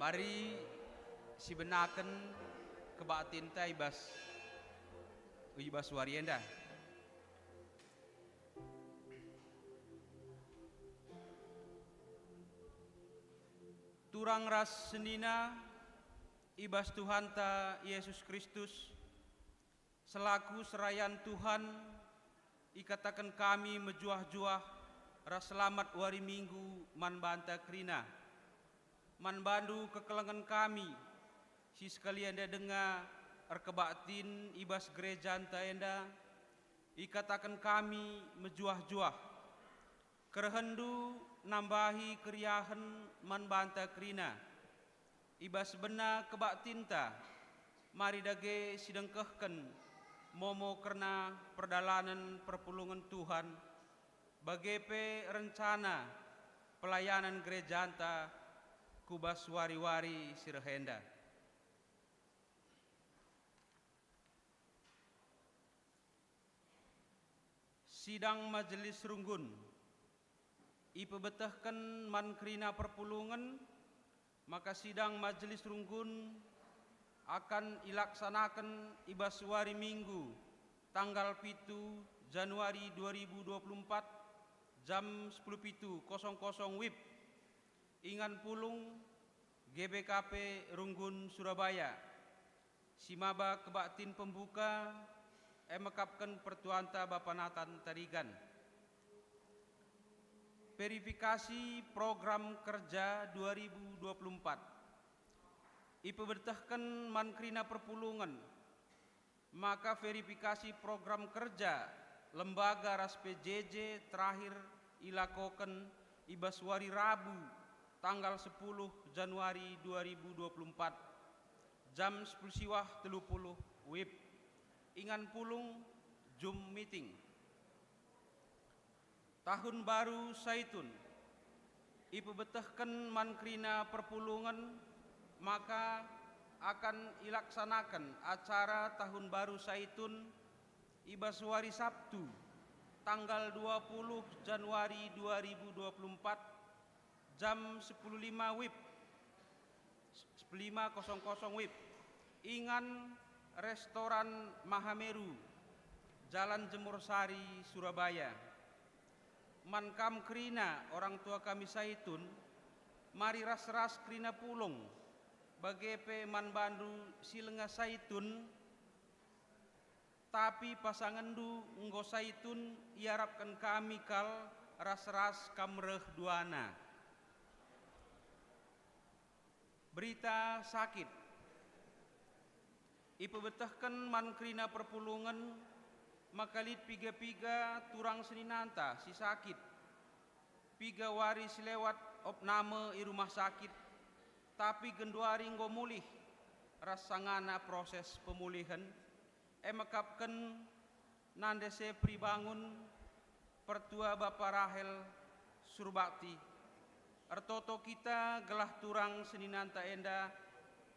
Mari si benaken kebatin ta ibas warienda. Turang ras senina ibas Tuhan ta Yesus Kristus selaku serayan Tuhan ikatakan kami mejuah-juah ras selamat wari minggu man banta krina man bandu kekelengan kami si sekalian dia dengar erkebatin ibas gereja anta enda ikatakan kami mejuah-juah kerhendu nambahi keriahan man banta krina ibas bena kebak tinta mari dage sidengkehken momo karena perdalanan perpulungan Tuhan bagepe rencana pelayanan gereja anta kubas wari-wari sirhenda. Sidang majelis runggun ipebetahkan man krina perpulungan maka sidang majelis runggun akan ilaksanakan ibas wari minggu tanggal 7 Januari 2024 jam 10.00 WIB ingan pulung GBKP Runggun Surabaya simaba kebaktin pembuka emekapkan pertuanta Bapanatan Tarigan verifikasi program kerja 2024 ipebetahkan mankrina perpulungan maka verifikasi program kerja lembaga ras PJJ terakhir ilakokan ibas wari Rabu tanggal 10 Januari 2024 jam 10.30 WIB ingan pulung Zoom meeting. Tahun baru Saitun ipebetahkan mankrina perpulungan maka akan ilaksanakan acara tahun baru Saitun ibas wari Sabtu tanggal 20 Januari 2024 jam 10.05 WIB 15.00 WIB ingan restoran Mahameru Jalan Jemur Sari Surabaya. Mankam krina orang tua kami Saitun mari ras-ras krina pulung bagepe man bandu silenga Saitun tapi pasangandu nggo Saitun iarapkan kami kal ras-ras kamreh duana. Berita sakit ipebetahkan man krina perpulungan makalit piga-piga turang seninanta si sakit piga wari silewat opname i rumah sakit tapi genduari nggo mulih rasangana proses pemulihan emekapkan nandese pribangun pertua Bapak Rahel Surbakti ertoto kita gelah turang seninanta enda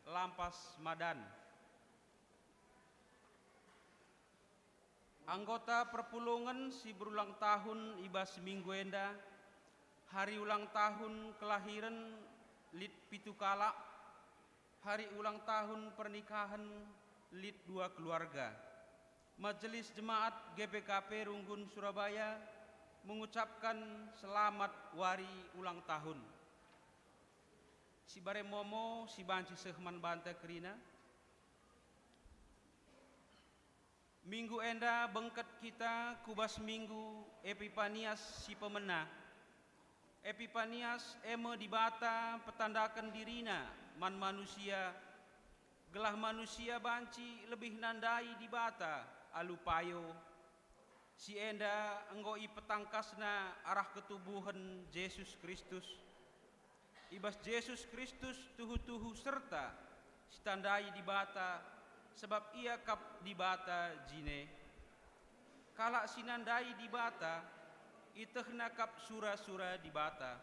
lampas madan. Anggota perpulungan si berulang tahun ibas minggu enda hari ulang tahun kelahiran Lid Pitukala hari ulang tahun pernikahan Lid 2 keluarga. Majelis Jemaat GBKP Runggun Surabaya mengucapkan selamat wari ulang tahun. Si bare momo si banci sehman banta kerina minggu enda bengket kita kubas minggu Epipanias si pemena. Epipanias eme dibata petandakan dirina man manusia gelah manusia banci lebih nandai dibata alupayo si enda enggoi petangkasna arah ketubuhan Yesus Kristus ibas Yesus Kristus tuhu-tuhu serta standai dibata sebab ia kap dibata jine kalak sinandai dibata itehna kap sura-sura dibata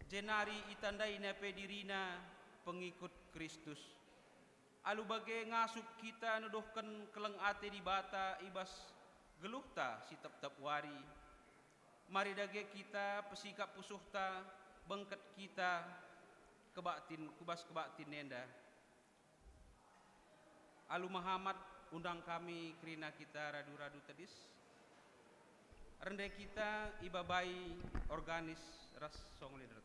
jenari itandai nepe dirina pengikut Kristus alu bage ngasuk kita nuduhkan keleng ate dibata ibas geluhta si tep-tep wari mari dage kita pesikap pusuhta bengket kita kubas kebaktin nenda. Alu Muhammad undang kami kerina kita radu-radu tedis. Rendai kita ibabai organis ras song leader.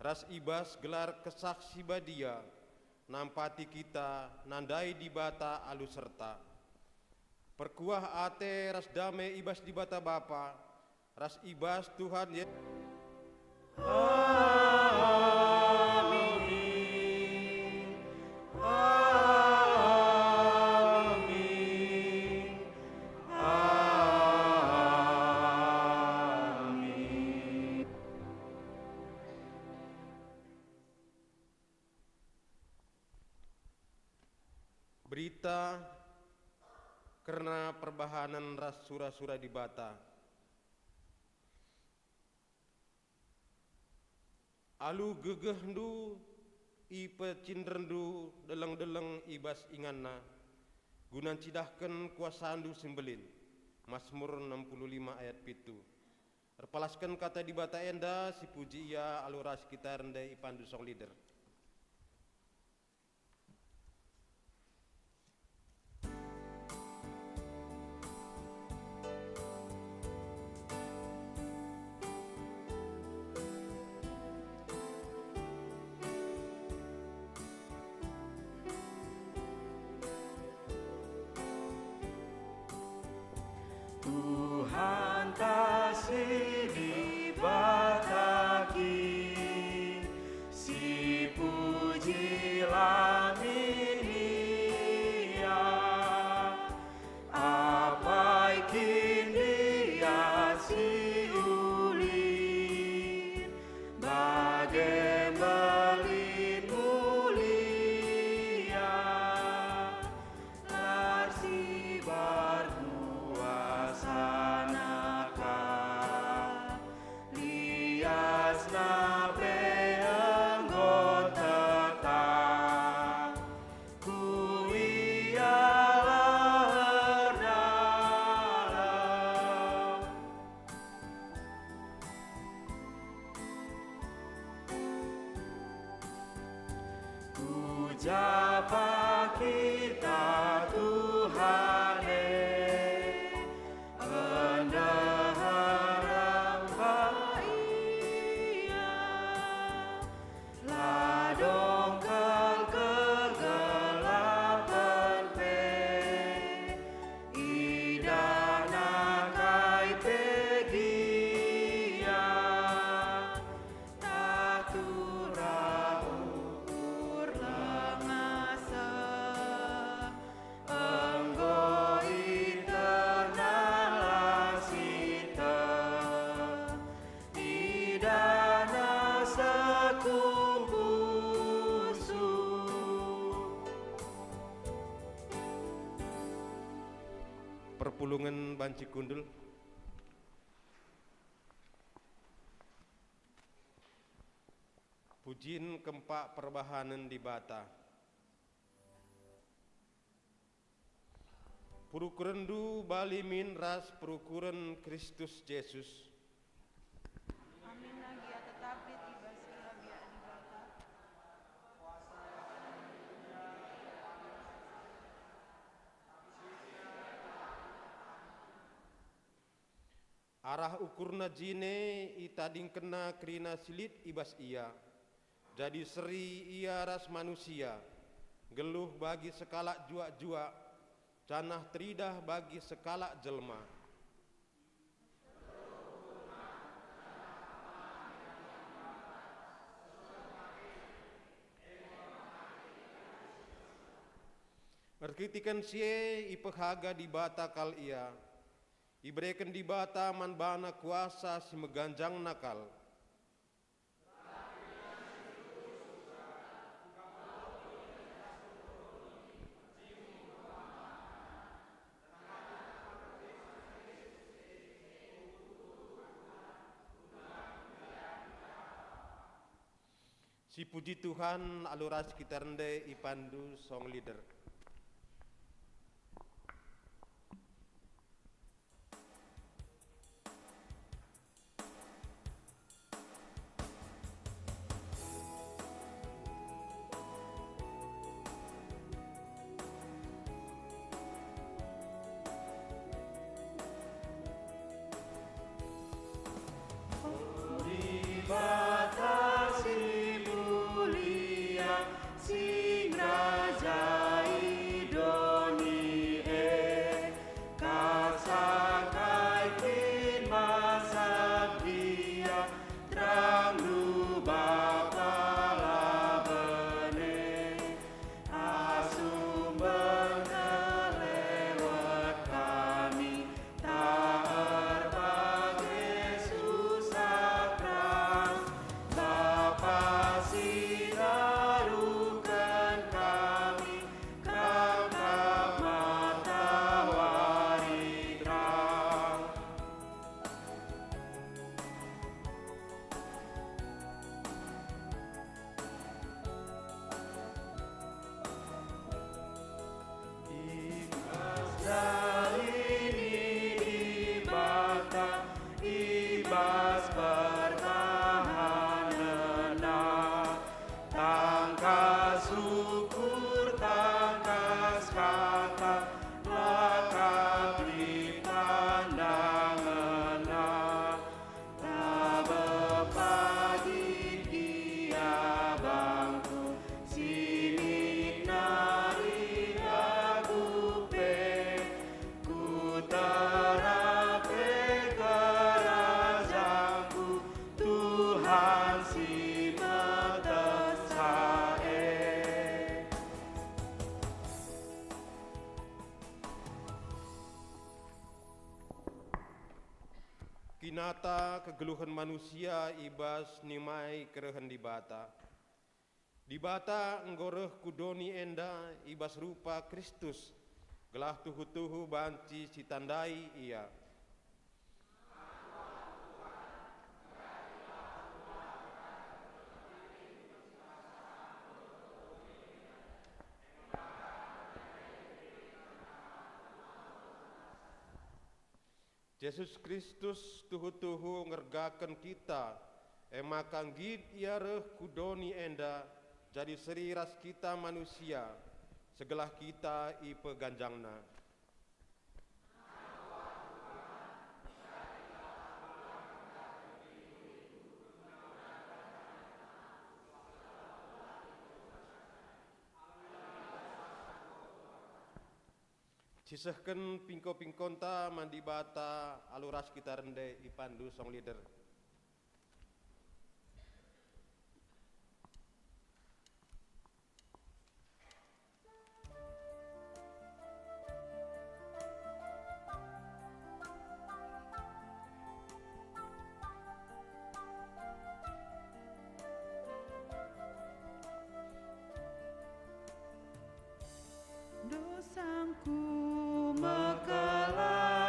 Ras ibas gelar kesaksi badia, nampati kita nandai di bata alu serta. Perkuah ate ras dame ibas di bata Bapa, ras ibas Tuhan ya. Amin. Amin. Amin. Berita karena perbahanan ras sura-sura di bata. Alu gegehdu ipe cindrendu deleng-deleng ibas inganna gunan cidahken kuasandu sembelin. Mazmur 65 ayat 7. Erpalaskan kata di bata enda si puji ia aluras kita rendai ipandu song leader. Tuhan kasih dibataki, si puji laminia, apa kini dia si ulin, bagai melin mulia, larsi barku Japa kita Tuhan pendengaran baia, ladong kegelapan pe, idana kai pegia, tatura ukur langasa, pulungan banci kundul. Pujin kempak perbahanan di bata. Purukurendu bali min ras perukuran Kristus Yesus. Amin lagi tetapi tiba sila biar dibata. Arah ukurna jine itading kena kerina silit ibas ia. Jadi seri ia ras manusia, geluh bagi sekalak juak-juak, canah teridah bagi sekalak jelma. Erkitikan sie ipehaga di bata kal ia, iberikan di bata man bana kuasa si meganjang nakal. Si puji Tuhan aluras kita rende ipandu song leader. Batasi mulia sing raja idoni kasakai kin masa dia terang du bapa labene asum bengelewat kami tak erbagai susah perang Bapa sinarukan kami kakak matahari terang Ibas dari di bata ibas pertahanan tangkas syukur tangkas kata lakap di pandangan tak bepagi dia bangku sini nari agupe ku terape kerajaanku Tuhan si metesae Kinata kegeluhan manusia ibas nimai kerehan di bata. Di bata enggoreh kudoni enda ibas rupa Kristus. Gelah tuhu-tuhu banci citandai ia. Yesus Kristus tuhu-tuhu ngergakan kita, emakan gid iareh kudoni enda, jadi seri ras kita manusia, segelah kita ipe ganjangna. Cisahkan pingko-pingkonta mandi bata aluras kita rende ipandu song leader. Dosaku mekalah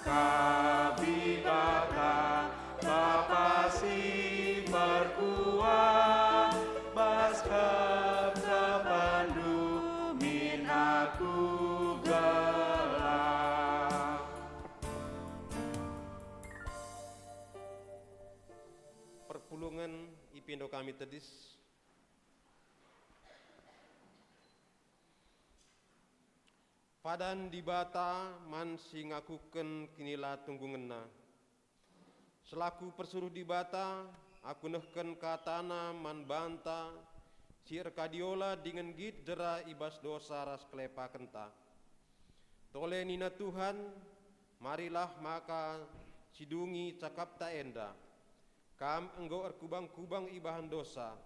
kabibata Bapa si berkuat baskap kepandu min aku gelap. Perpulungan ipindo kami tedis padan di bata man si ngakuken kinila tunggungena. Selaku persuruh di bata, aku nehken katana man banta, si erkadiola dengan git jera ibas dosa ras klepa kenta. Tole nina Tuhan, marilah maka sidungi cakap ta enda. Kam enggo erkubang-kubang ibahan dosa,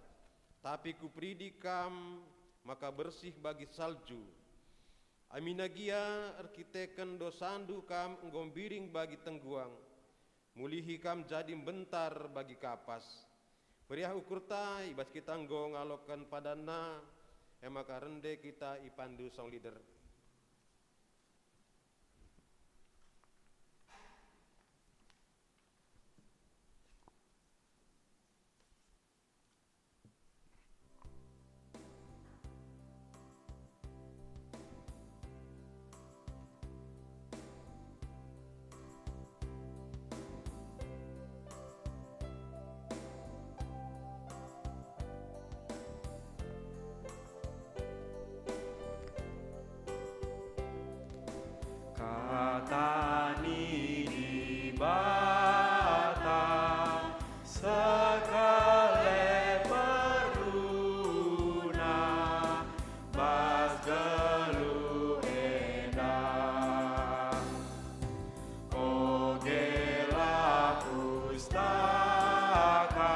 tapi kupridi kam maka bersih bagi salju. Aminagia arkiteken dosandu kam engombiring bagi tengguang, mulihi kam jadi bentar bagi kapas. Beriah ukurta ibas kita enggo ngalokan padana, maka rende kita ipandu song leader. Katani di bata sekale perluna bas gelu eda kogela pustaka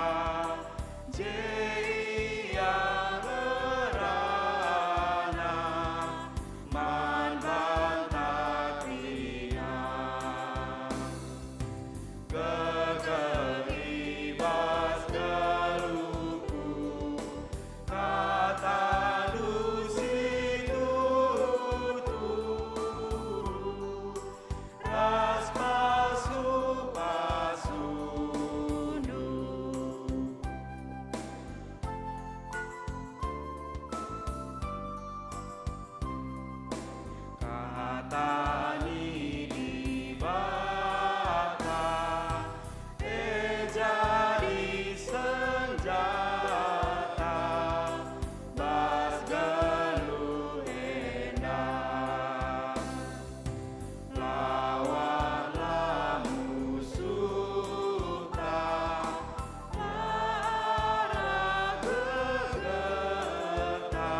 jia gerana man Gegeribas geluku kata dusi tuturu ras pasu-pasunu kata ni di jadi senjata bas gelu enda lawanlah musuh ta lara gegeta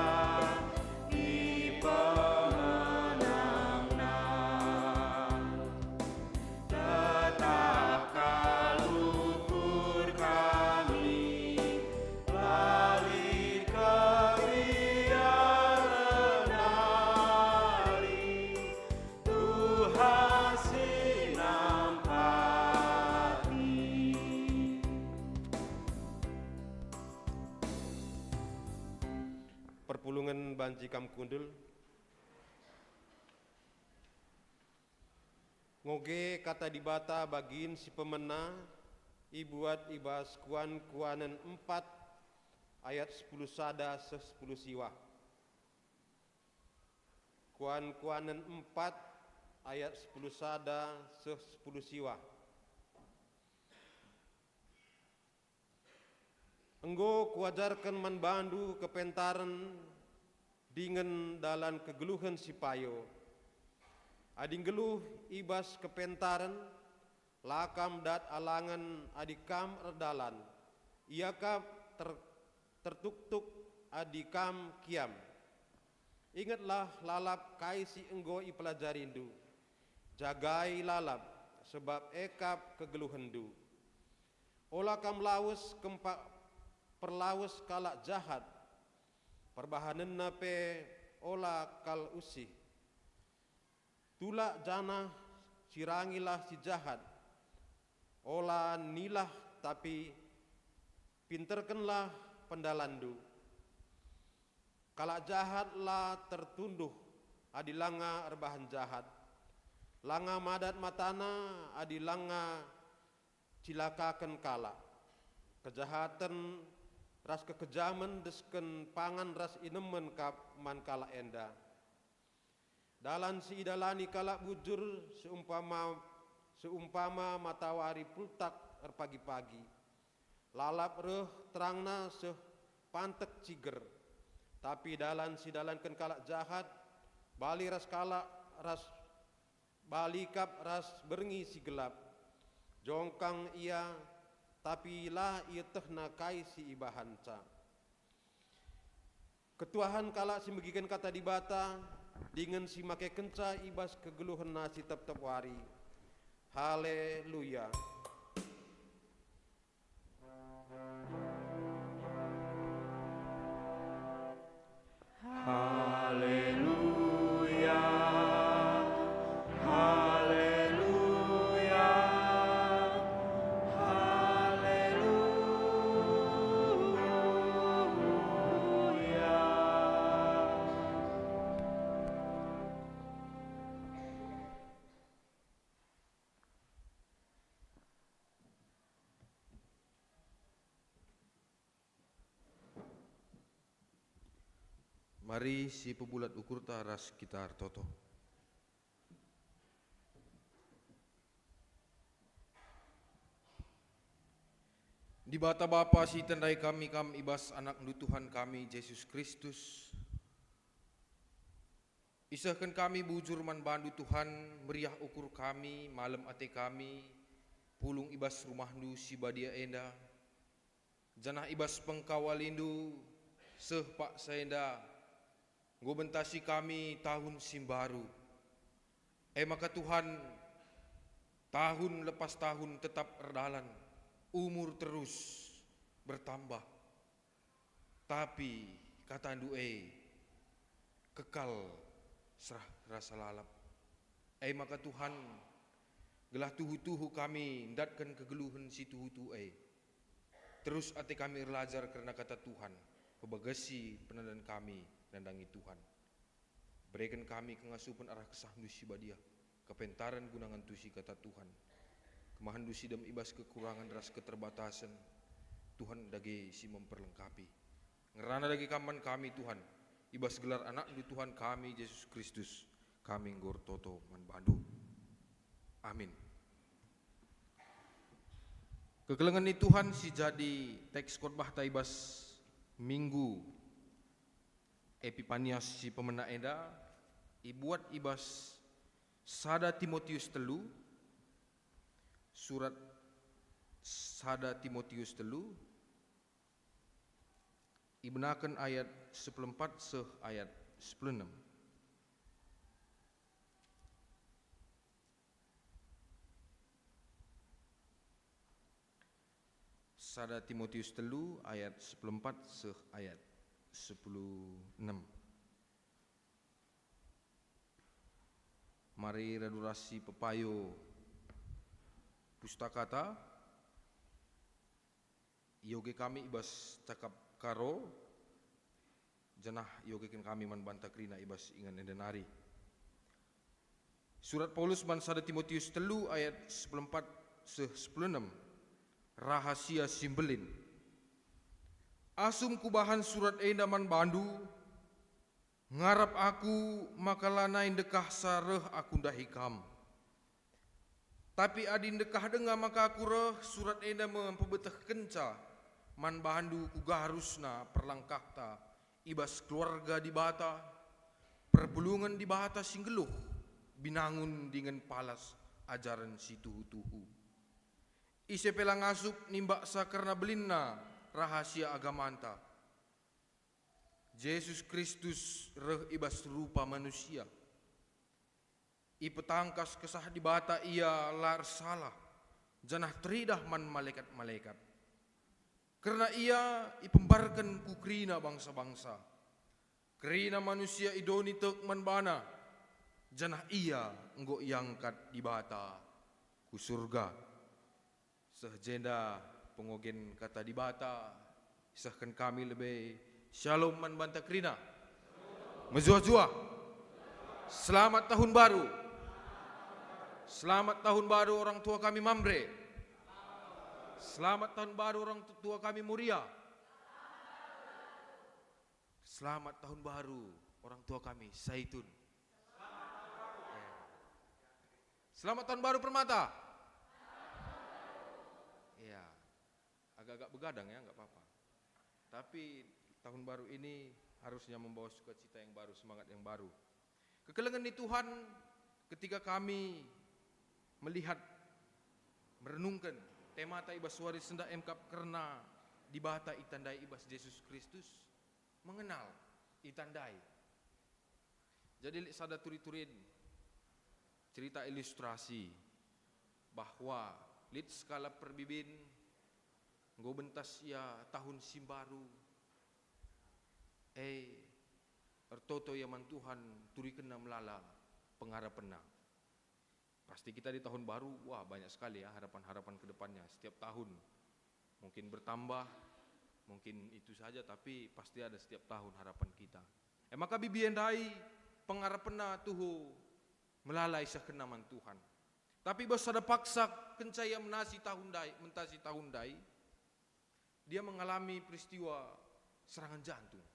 ipemenangna tetap kaluhur kami lali kebiaran hari Tuhan sinampati. Perpulungan banci kam kundul ngoge kata di bata bagin si pemena ibuat ibas kuan-kuanan 4 ayat 10 sada se 10 siwa. Kuan-kuanan 4 ayat 10 sada se 10 siwa. Enggo kuajarkan man bandu kepentaran dengan dalan kegeluhan si payo. Ading geluh ibas kepentaran lakam dat alangan adikam erdalan. Iakap tertuk-tuk adikam kiam. Ingatlah lalap kai si enggo ipelajarindu. Jagai lalap sebab ekap kegeluhendu. Olah kam lawus kempak perlawus kalak jahat. Perbahanan nape olah kal usih. Tulak jana sirangilah si jahat. Olah nilah tapi pinterkanlah pendalandu. Kalak jahatlah tertunduh adilanga erbahan jahat. Langa madat matana adi langa cilakaken kala. Kejahatan ras kekejaman desken pangan ras inemen kap man kala enda. Dalan si idalani kala bujur seumpama matahari pultak pagi-pagi. Lalap reh terangna seh pantek ciger. Tapi dalan si dalanken kala jahat bali ras kala ras balikap ras berngi si gelap. Jongkang ia tapi lah ia tehna kai si ibahanca. Ketuahan kala si megikan kata dibata dengan si make kenca ibas kegeluhan nasi tep-tep wari. Haleluya. Haleluya, haleluya, haleluya. Mari si pebulat ukur taras kita toto. Di bata Bapa si tandai kami kam ibas anak nu Tuhan kami Yesus Kristus. Isahkan kami bujur man bandu Tuhan meriah ukur kami malam ate kami pulung ibas rumah nu si badia enda. Janah ibas pengkawalindu seh pak saenda. Ngobentasi kami tahun simbaru. Maka Tuhan tahun lepas tahun tetap erdalan. Umur terus bertambah. Tapi kata ndue kekal serah rasa lalap. Maka Tuhan gelah tuhu-tuhu kami ndatkan kegeluhan si tuhu-tuhu terus ate kami erlajar karena kata Tuhan. Pebagasi penadan kami nandangi Tuhan. Berikan kami kengasupan arah kesahnu si badia. Kepentaran gunangan tusi kata Tuhan. Kemahan dusi dam ibas kekurangan ras keterbatasan. Tuhan dagi si memperlengkapi. Ngerana dagi kaman kami Tuhan. Ibas gelar anak di Tuhan kami Yesus Kristus. Kami ngor toto man bandu. Amin. Kekelengan ni Tuhan si jadi teks khotbah taibas minggu Epipanias si pemena enda ibuat ibas sada Timotius telu surat sada Timotius telu ibenakan ayat 14 seh ayat 16. Sada Timotius telu ayat 14 seh ayat 16. Mari redurasi pepayo pustakata yoge kami ibas cakap karo janah yoge kami man bantakrina ibas ingan endenari. Surat Paulus man sada Timotius telu ayat 14 seh 16. Rahasia simbelin. Asum kubahan surat endaman bandu, ngarap aku makalanain dekah sareh aku dahikam. Tapi adin dekah dengar maka aku reh surat enda mempebetah kenca, man bandu kugarusna perlangkakta, ibas keluarga di bata, perbulungan di bata singgeluh, binangun dengan palas ajaran si tuhu-tuhu. Ise pelang asup nimbak sakarna belinna, rahasia agamanta. Yesus Kristus reh ibas rupa manusia. Ipetangkas kesah di bata ia lar salah. Janah teridah man malaikat-malaikat. Karena ia ipembarkan kukrina bangsa-bangsa. Kerina manusia idoni tek man bana. Janah ia enggo iangkat di bata ku surga. Sehjenda pengogen kata di bata, isahkan kami lebih shalom man bantakrina. Mezua-zua. Selamat tahun baru. Selamat tahun baru orang tua kami Mambre. Selamat tahun baru orang tua kami Muria. Selamat tahun baru orang tua kami Zaitun. Selamat tahun baru Permata. Ya, agak-agak begadang ya, nggak apa-apa. Tapi tahun baru ini harusnya membawa sukacita yang baru, semangat yang baru. Kekelengan di Tuhan ketika kami melihat, merenungkan tema ta ibas suari senda emkap karena dibata itandai ibas Yesus Kristus, mengenal itandai. Jadi sada turi-turin cerita ilustrasi bahwa lit skala perbibin nggo bentas ya tahun simbaru ertoto yaman Tuhan turi kena melala pengharapan. Pasti kita di tahun baru, wah banyak sekali ya harapan-harapan ke depannya. Setiap tahun mungkin bertambah, mungkin itu saja, tapi pasti ada setiap tahun harapan kita. Maka bibiendai pengharapan tuh melalai sekenaman Tuhan. Tapi bos ada paksa kencaya mentasi tahun dai, dia mengalami peristiwa serangan jantung.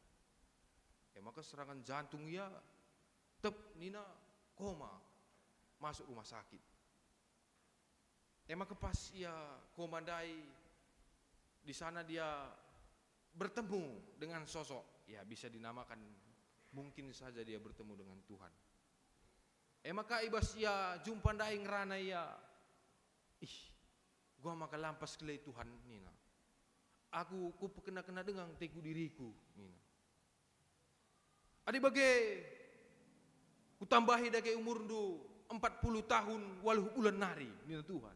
Maka serangan jantung ya nina koma, masuk rumah sakit. Maka pas ia komandai di sana dia bertemu dengan sosok, ya bisa dinamakan mungkin saja dia bertemu dengan Tuhan. Maka ibas ia jumpa dai ngerana ia, gua maka lampas kelai Tuhan nina. Aku kena dengan teku diriku nina. Adi bagai ku tambahi dake umur 40 tahun walau bulan nari nina Tuhan.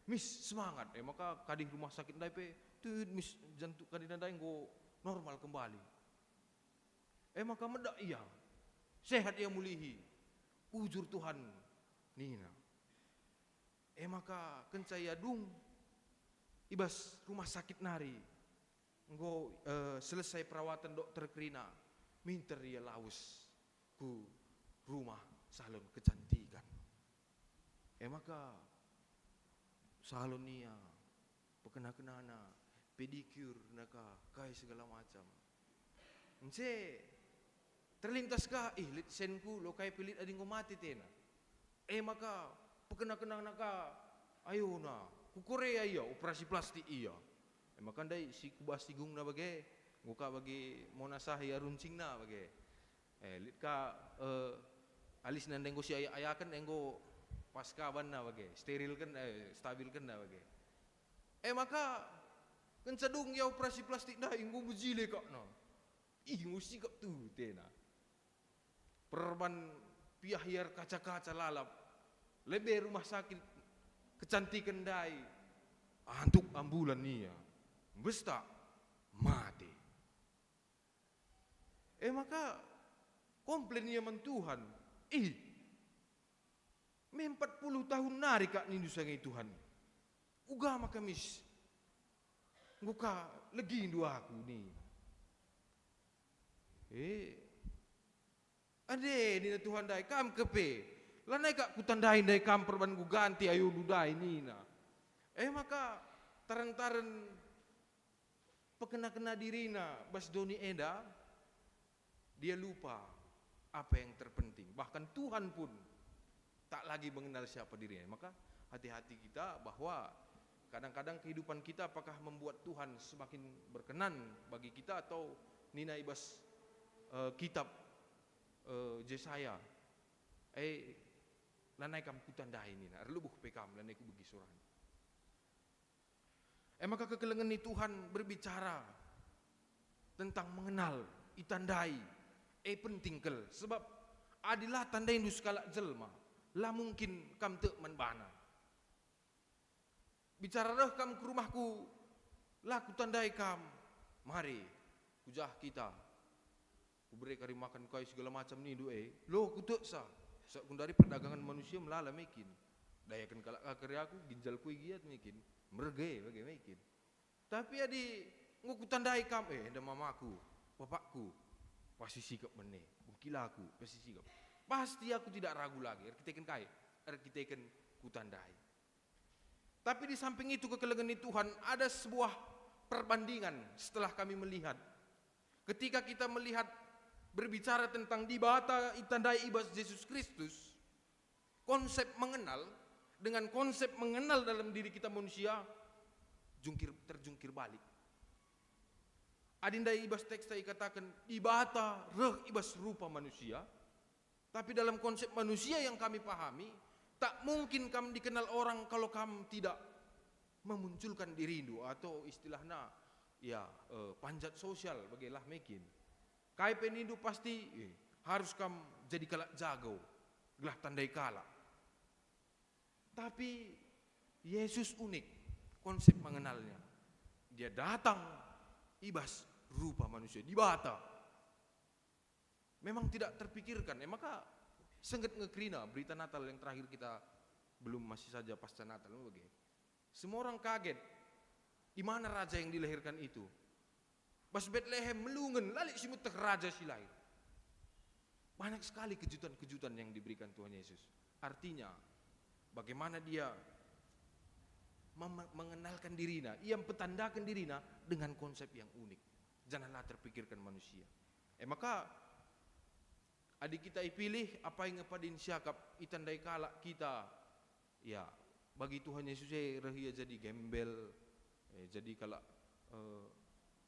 Mis semangat, maka kadih rumah sakit dai pe tuh mis jantung kadih dai go normal kembali. Maka medak iya, sehat ia mulihi, ujur Tuhan nina. Maka kencaya dung ibas rumah sakit nari, go selesai perawatan dokter Krina, minter ia laus ku rumah salon kecantikan. Maka salon nia pekena-kenana pedicure naka kai segala macam. Terlintas kah lit senku lo kai pelit ading ko mati tena. Maka pekena-kenana ka ayo na ku Korea iya operasi plastik iya. Maka dai si kubas tigung na bagai nguka bagi mona sahya runcing na bagai. Lit ka alis nan denggo si ayakan denggo paskaban na bagai, steril kan stabil kan na bagai. Maka kan sadung ya operasi plastik dah inggo bujile kak no. Ngusi kak tu tena. Perban piahyar kaca-kaca lalap. Lebe rumah sakit kecantikan dai. Antuk ambulan nia. Besta mati. Maka komplain ia man Tuhan. 40 tahun nari kak nindu sangai Tuhan. Uga maka mis. Nguka legi indu aku ni. Ade nina Tuhan dai kam kepe. Lanai kak kutandain dai kam perban ku ganti ayo dudai nina. Maka taran-taran pekena-kena dirina bas doni eda, dia lupa apa yang terpenting. Bahkan Tuhan pun tak lagi mengenal siapa dirinya. Maka hati-hati kita bahwa kadang-kadang kehidupan kita apakah membuat Tuhan semakin berkenan bagi kita atau nina ibas kitab Yesaya. Lanai kam kutandai nina, arlubuh pekam lanai ku bagi suran. Maka kekelengan ni Tuhan berbicara tentang mengenal, itandai, penting kel. Sebab adilah tandai indus kalak jelma, lah mungkin kam te manbana. Bicara dah kam ke rumahku, lah ku tandai kam, mari, kujah kita. Ku beri kari makan kai segala macam ni lo ku te sa. Sekundari perdagangan manusia melala mekin. Dayakan kalak kakari aku, ginjal ku giat mekin. Merge bagai mekin. Tapi adi nguku tandai kam ada mamaku, bapakku pasti sikap meneh, bukilaku pasti sikap. Pasti aku tidak ragu lagi. Kita kan kai. arkiteken kutandai. Tapi di samping itu kekelengan Tuhan ada sebuah perbandingan setelah kami melihat. Ketika kita melihat berbicara tentang dibata itandai ibas Yesus Kristus, konsep mengenal dengan konsep mengenal dalam diri kita manusia terjungkir balik. Adindai ibas teks tadi katakan ibata reh ibas rupa manusia, tapi dalam konsep manusia yang kami pahami, tak mungkin kami dikenal orang kalau kami tidak memunculkan dirindu atau istilahnya panjat sosial bagilah mekin. Kai penindu pasti harus kamu jadi kalak jago, gelah tandai kala. Tapi Yesus unik konsep mengenalnya. Dia datang ibas rupa manusia dibata. Memang tidak terpikirkan. Maka sengget ngekrina berita Natal yang terakhir kita belum masih saja pasca Natal begitu. Semua orang kaget. Di mana raja yang dilahirkan itu? Pas Bethlehem melungen lalik simut teh raja si lahir. Banyak sekali kejutan-kejutan yang diberikan Tuhan Yesus. Artinya bagaimana dia mengenalkan dirinya, ia mempetandakan dirinya dengan konsep yang unik. Janganlah terpikirkan manusia. Maka adik kita pilih apa yang ngepadin siakap itandai kala kita. Ya, bagi Tuhan Yesus rahia jadi gembel, jadi kala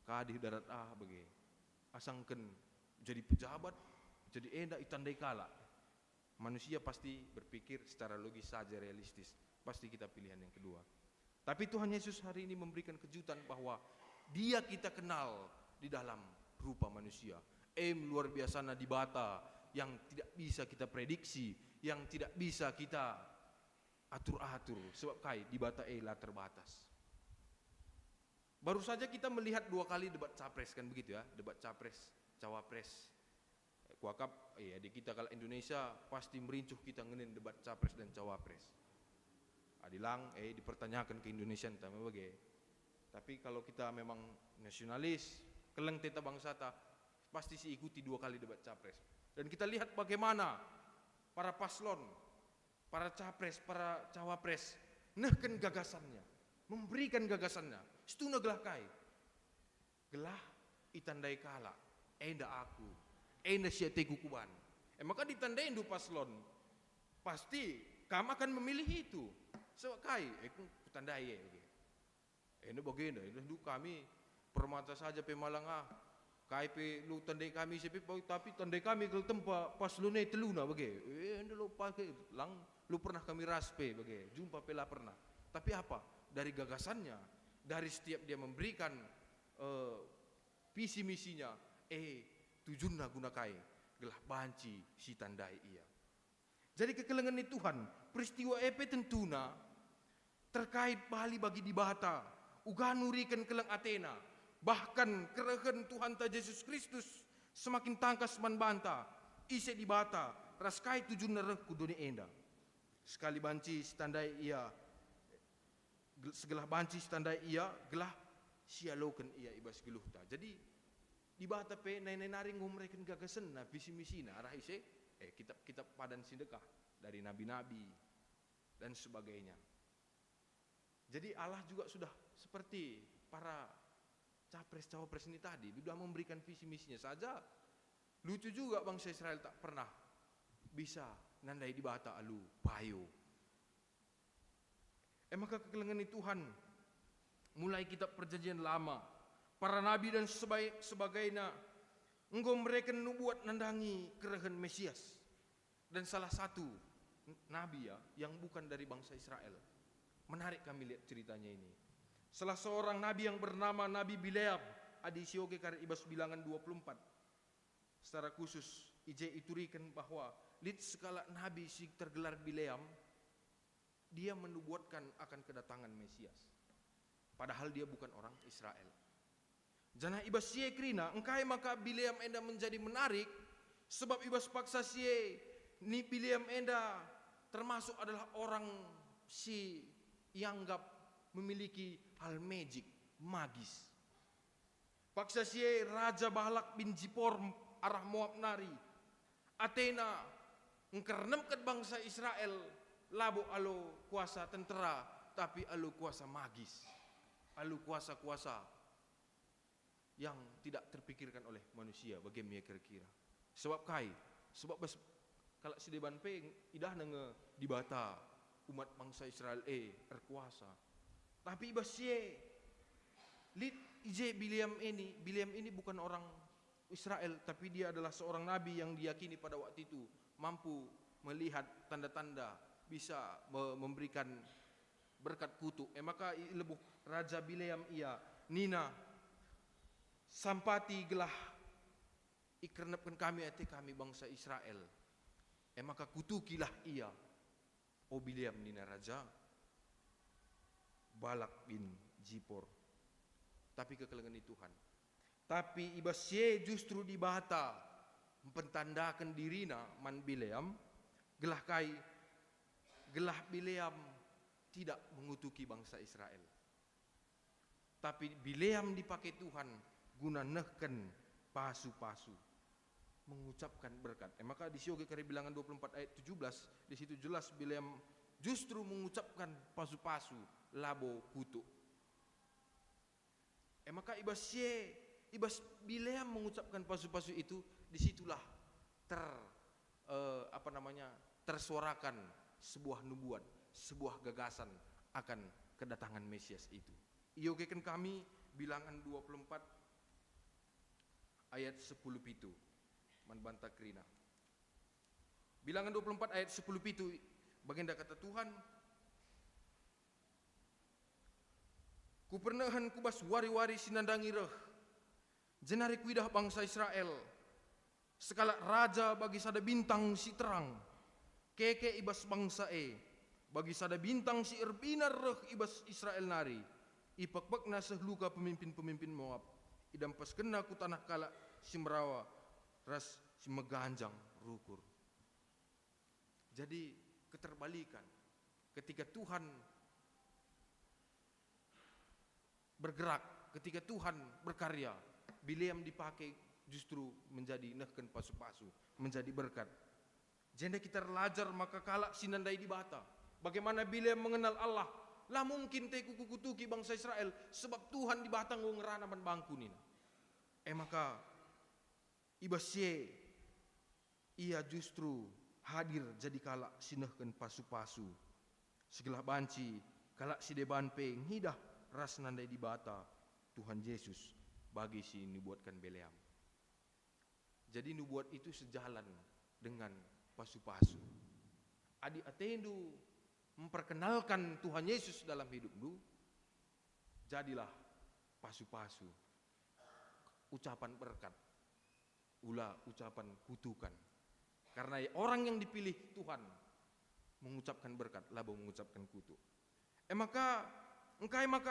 kadih darat bagi asangken jadi pejabat, jadi enda itandai kala. Manusia pasti berpikir secara logis saja realistis. Pasti kita pilihan yang kedua. Tapi Tuhan Yesus hari ini memberikan kejutan bahwa Dia kita kenal di dalam rupa manusia. Luar biasa dibata yang tidak bisa kita prediksi, yang tidak bisa kita atur-atur. Sebab dibata lah terbatas. Baru saja kita melihat 2 kali debat capres kan begitu ya, debat capres, cawapres. Kuakap, di kita kalau Indonesia pasti merincuh kita ngenin debat capres dan cawapres. Adilang, dipertanyakan ke Indonesia entah bagai. Tapi kalau kita memang nasionalis, keleng teta bangsa ta, pasti sih ikuti 2 kali debat capres. Dan kita lihat bagaimana para paslon, para capres, para cawapres, nehken gagasannya, memberikan gagasannya. Setuna gelah gelah itandai kala, enda aku, enda siate kukuban. Maka ditandai du paslon, pasti kamu akan memilih itu. So aku tandai enda bagian du kami permata saja pemalang pe lu tandai kami sepi tapi tandai kami kalau tempat paslon teluna bagi. Enda lu pakai lang lu pernah kami raspe bagi, jumpa pela pernah. Tapi apa? Dari gagasannya, dari setiap dia memberikan visi misinya, tujuannya guna gelah banci si tandai ia. Jadi kekelengan Tuhan, peristiwa tentuna terkait bali bagi dibata, uganurikan keleng Athena, bahkan kerehen Tuhan ta Yesus Kristus semakin tangkas manbanta, ise dibata, raskai tujuan nereh kuduni enda. Sekali banci si tandai ia, segelah banci standai ia gelah sialoken ia ibas geluhta. Jadi di bata pe nai-nai ngumrekin gagasan visi misi arah ise kitab-kitab padan sedekah dari nabi-nabi dan sebagainya. Jadi Allah juga sudah seperti para capres cawapres ini tadi sudah memberikan visi misinya saja. Lucu juga bangsa Israel tak pernah bisa nandai di bata alu payo. Maka kekelengan Tuhan mulai kitab perjanjian lama, para nabi dan sebagainya, engkau mereka nubuat nandangi kerehen Mesias. Dan salah satu nabi yang bukan dari bangsa Israel. Menarik kami lihat ceritanya ini. Salah seorang nabi yang bernama Nabi Bileam, adisioge kare ibas bilangan 24. Secara khusus ije iturikan bahwa lid sekala nabi si tergelar Bileam, dia menubuatkan akan kedatangan Mesias. Padahal dia bukan orang Israel. Jana ibas sie krina, engkai maka Bileam enda menjadi menarik, sebab ibas paksa sie, ni Bileam enda termasuk adalah orang si yanggap memiliki hal magic, magis. Paksa sie Raja Bahlak bin Zipor arah Moab nari, Athena, engkarnem ket bangsa Israel, labo alo kuasa tentera, tapi alo kuasa magis, alo kuasa-kuasa yang tidak terpikirkan oleh manusia. Bagaimana kira-kira? Sebab kalau si deban peng idah nenge di bata umat bangsa Israel berkuasa. Tapi ibasye lid ije Bileam ini bukan orang Israel, tapi dia adalah seorang nabi yang diyakini pada waktu itu mampu melihat tanda-tanda, bisa memberikan berkat kutuk. Maka lebuh Raja Bileam nina sampati gelah ikernepkan kami bangsa Israel. Maka kutukilah ia, o Bileam nina raja Balak bin Zipor. Tapi kekelengan Tuhan. Tapi ibasye justru di bata mempentandakan dirina man Bileam, gelah Bileam tidak mengutuki bangsa Israel. Tapi Bileam dipakai Tuhan guna nehken pasu-pasu, mengucapkan berkat. Maka di Sioge kari bilangan 24 ayat 17, di situ jelas Bileam justru mengucapkan pasu-pasu labo kutuk. Maka ibas Bileam mengucapkan pasu-pasu itu, disitulah tersuarakan sebuah nubuat, sebuah gagasan akan kedatangan Mesias itu. Iogekan kami bilangan 24 ayat 10 pitu manbanta krina. Bilangan 24 ayat 10 pitu, baginda kata Tuhan, ku pernahan kubas wari-wari sinandangi reh, jenari kuidah bangsa Israel, sekala raja bagi sada bintang si terang, keke ibas bangsa bagi sada bintang si erbinar reh ibas Israel nari, ipakpakna sehluka pemimpin-pemimpin Moab, idam pas kena ku tanah kala si merawa, ras si meganjang rukur. Jadi keterbalikan, ketika Tuhan bergerak, ketika Tuhan berkarya, Bileam dipakai justru menjadi nehken pasu-pasu, menjadi berkat. Janda kita belajar maka kalak sinandai di bata. Bagaimana Bileam mengenal Allah? Lah mungkin te kukutuki bangsa Israel sebab Tuhan di batang ngerana man bangku nina. Maka ibasye ia justru hadir jadi kalak sinehken pasu-pasu. Segala banci kalak si deban peng hidah ras nandai di bata Tuhan Yesus bagi si nubuatkan Bileam. Jadi nubuat itu sejalan dengan pasu-pasu. Adi atendu memperkenalkan Tuhan Yesus dalam hidupmu, jadilah pasu-pasu, ucapan berkat, ucapan kutukan. Karena orang yang dipilih Tuhan mengucapkan berkat, labo mengucapkan kutuk. Maka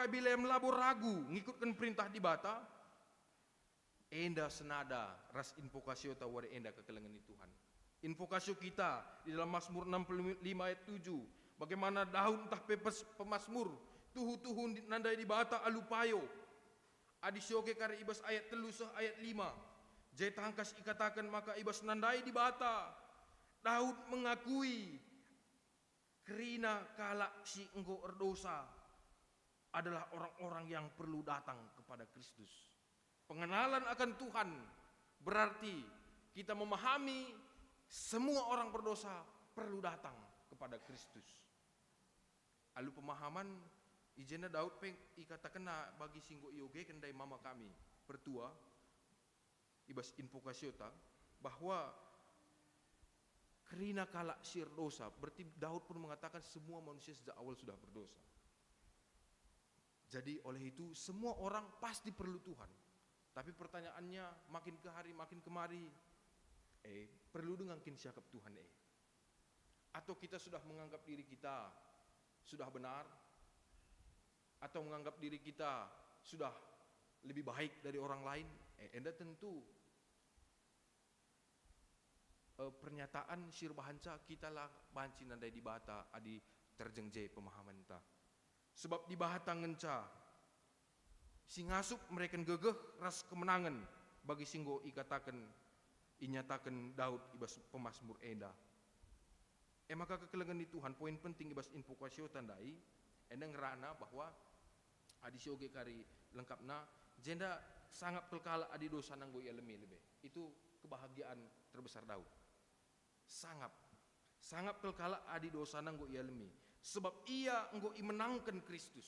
Bileam labo ragu ngikutkan perintah di bata, enda senada ras invokasio tawari enda kekelengan Tuhan. Invokasio kita di dalam Mazmur 65 ayat 7, bagaimana Daud entah pemasmur tuhu nandai di bata alupayo. Adisyoge kari ibas ayat 3 ayat 5. Jai tangkas ikatakan maka ibas nandai di bata. Daud mengakui kerina kala si engkau erdosa adalah orang-orang yang perlu datang kepada Kristus. Pengenalan akan Tuhan berarti kita memahami semua orang berdosa perlu datang kepada Kristus. Alu pemahaman ijena Daud peng ikatakena bagi singgo ioge kendai mama kami pertua ibas invokasiota bahwa kerina kala sir dosa, berarti Daud pun mengatakan semua manusia sejak awal sudah berdosa. Jadi oleh itu semua orang pasti perlu Tuhan. Tapi pertanyaannya makin ke hari makin kemari, perlu dengan kin syakap Tuhan atau kita sudah menganggap diri kita sudah benar, atau menganggap diri kita sudah lebih baik dari orang lain? Enda tentu pernyataan sir bahanca kita lah banci nandai di bata adi terjengje pemahaman ta. Sebab di bahata ngenca singasup mereka gegeh ras kemenangan bagi singgo ikatakan inyatakan Daud ibas pemasmur enda. Maka kekelengan di Tuhan poin penting ibas invokasio tandai endang rana bahwa adi sioge kari lengkapna jenda sangat pelkala adi dosa nanggo ia lebe. Itu kebahagiaan terbesar Daud. Sangat pelkala adi dosa nanggo ia lemi. Sebab ia enggo menangkan Kristus.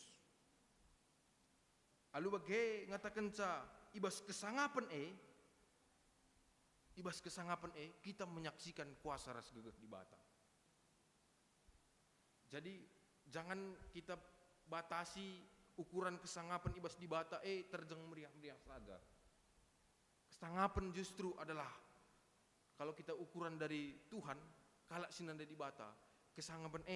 Alu bagai ngatakan ca ibas kesangapan kita menyaksikan kuasa ras gegeh di bata. Jadi jangan kita batasi ukuran kesangapan ibas di bata terjeng meriah-meriah saja. Kesangapan justru adalah kalau kita ukuran dari Tuhan kalak sinanda di bata. Kesangapan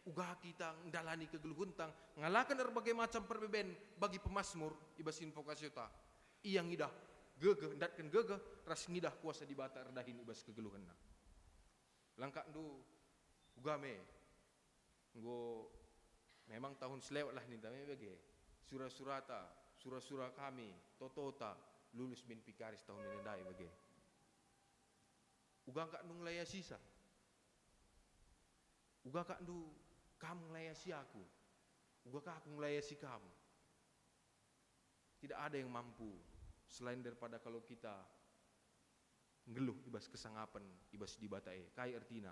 uga kita ndalani kegeluhuntang ngalakan berbagai macam perbeben bagi pemasmur ibas invokasio ta. Ia ngidah gegeh ndatkan gegeh ras ngidah kuasa di bata erdahin ibas kegeluhanna. Langkah ndu ugame nggo memang tahun selewat lah nih tapi bagi surah-surah kami totota lulus min pikaris tahun ini dai bagi uga kak nung laya sisa uga kak ndu kamu layasi aku uga kak aku layasi kamu. Tidak ada yang mampu selain daripada kalau kita ngeluh ibas kesangapan ibas di batae kai artina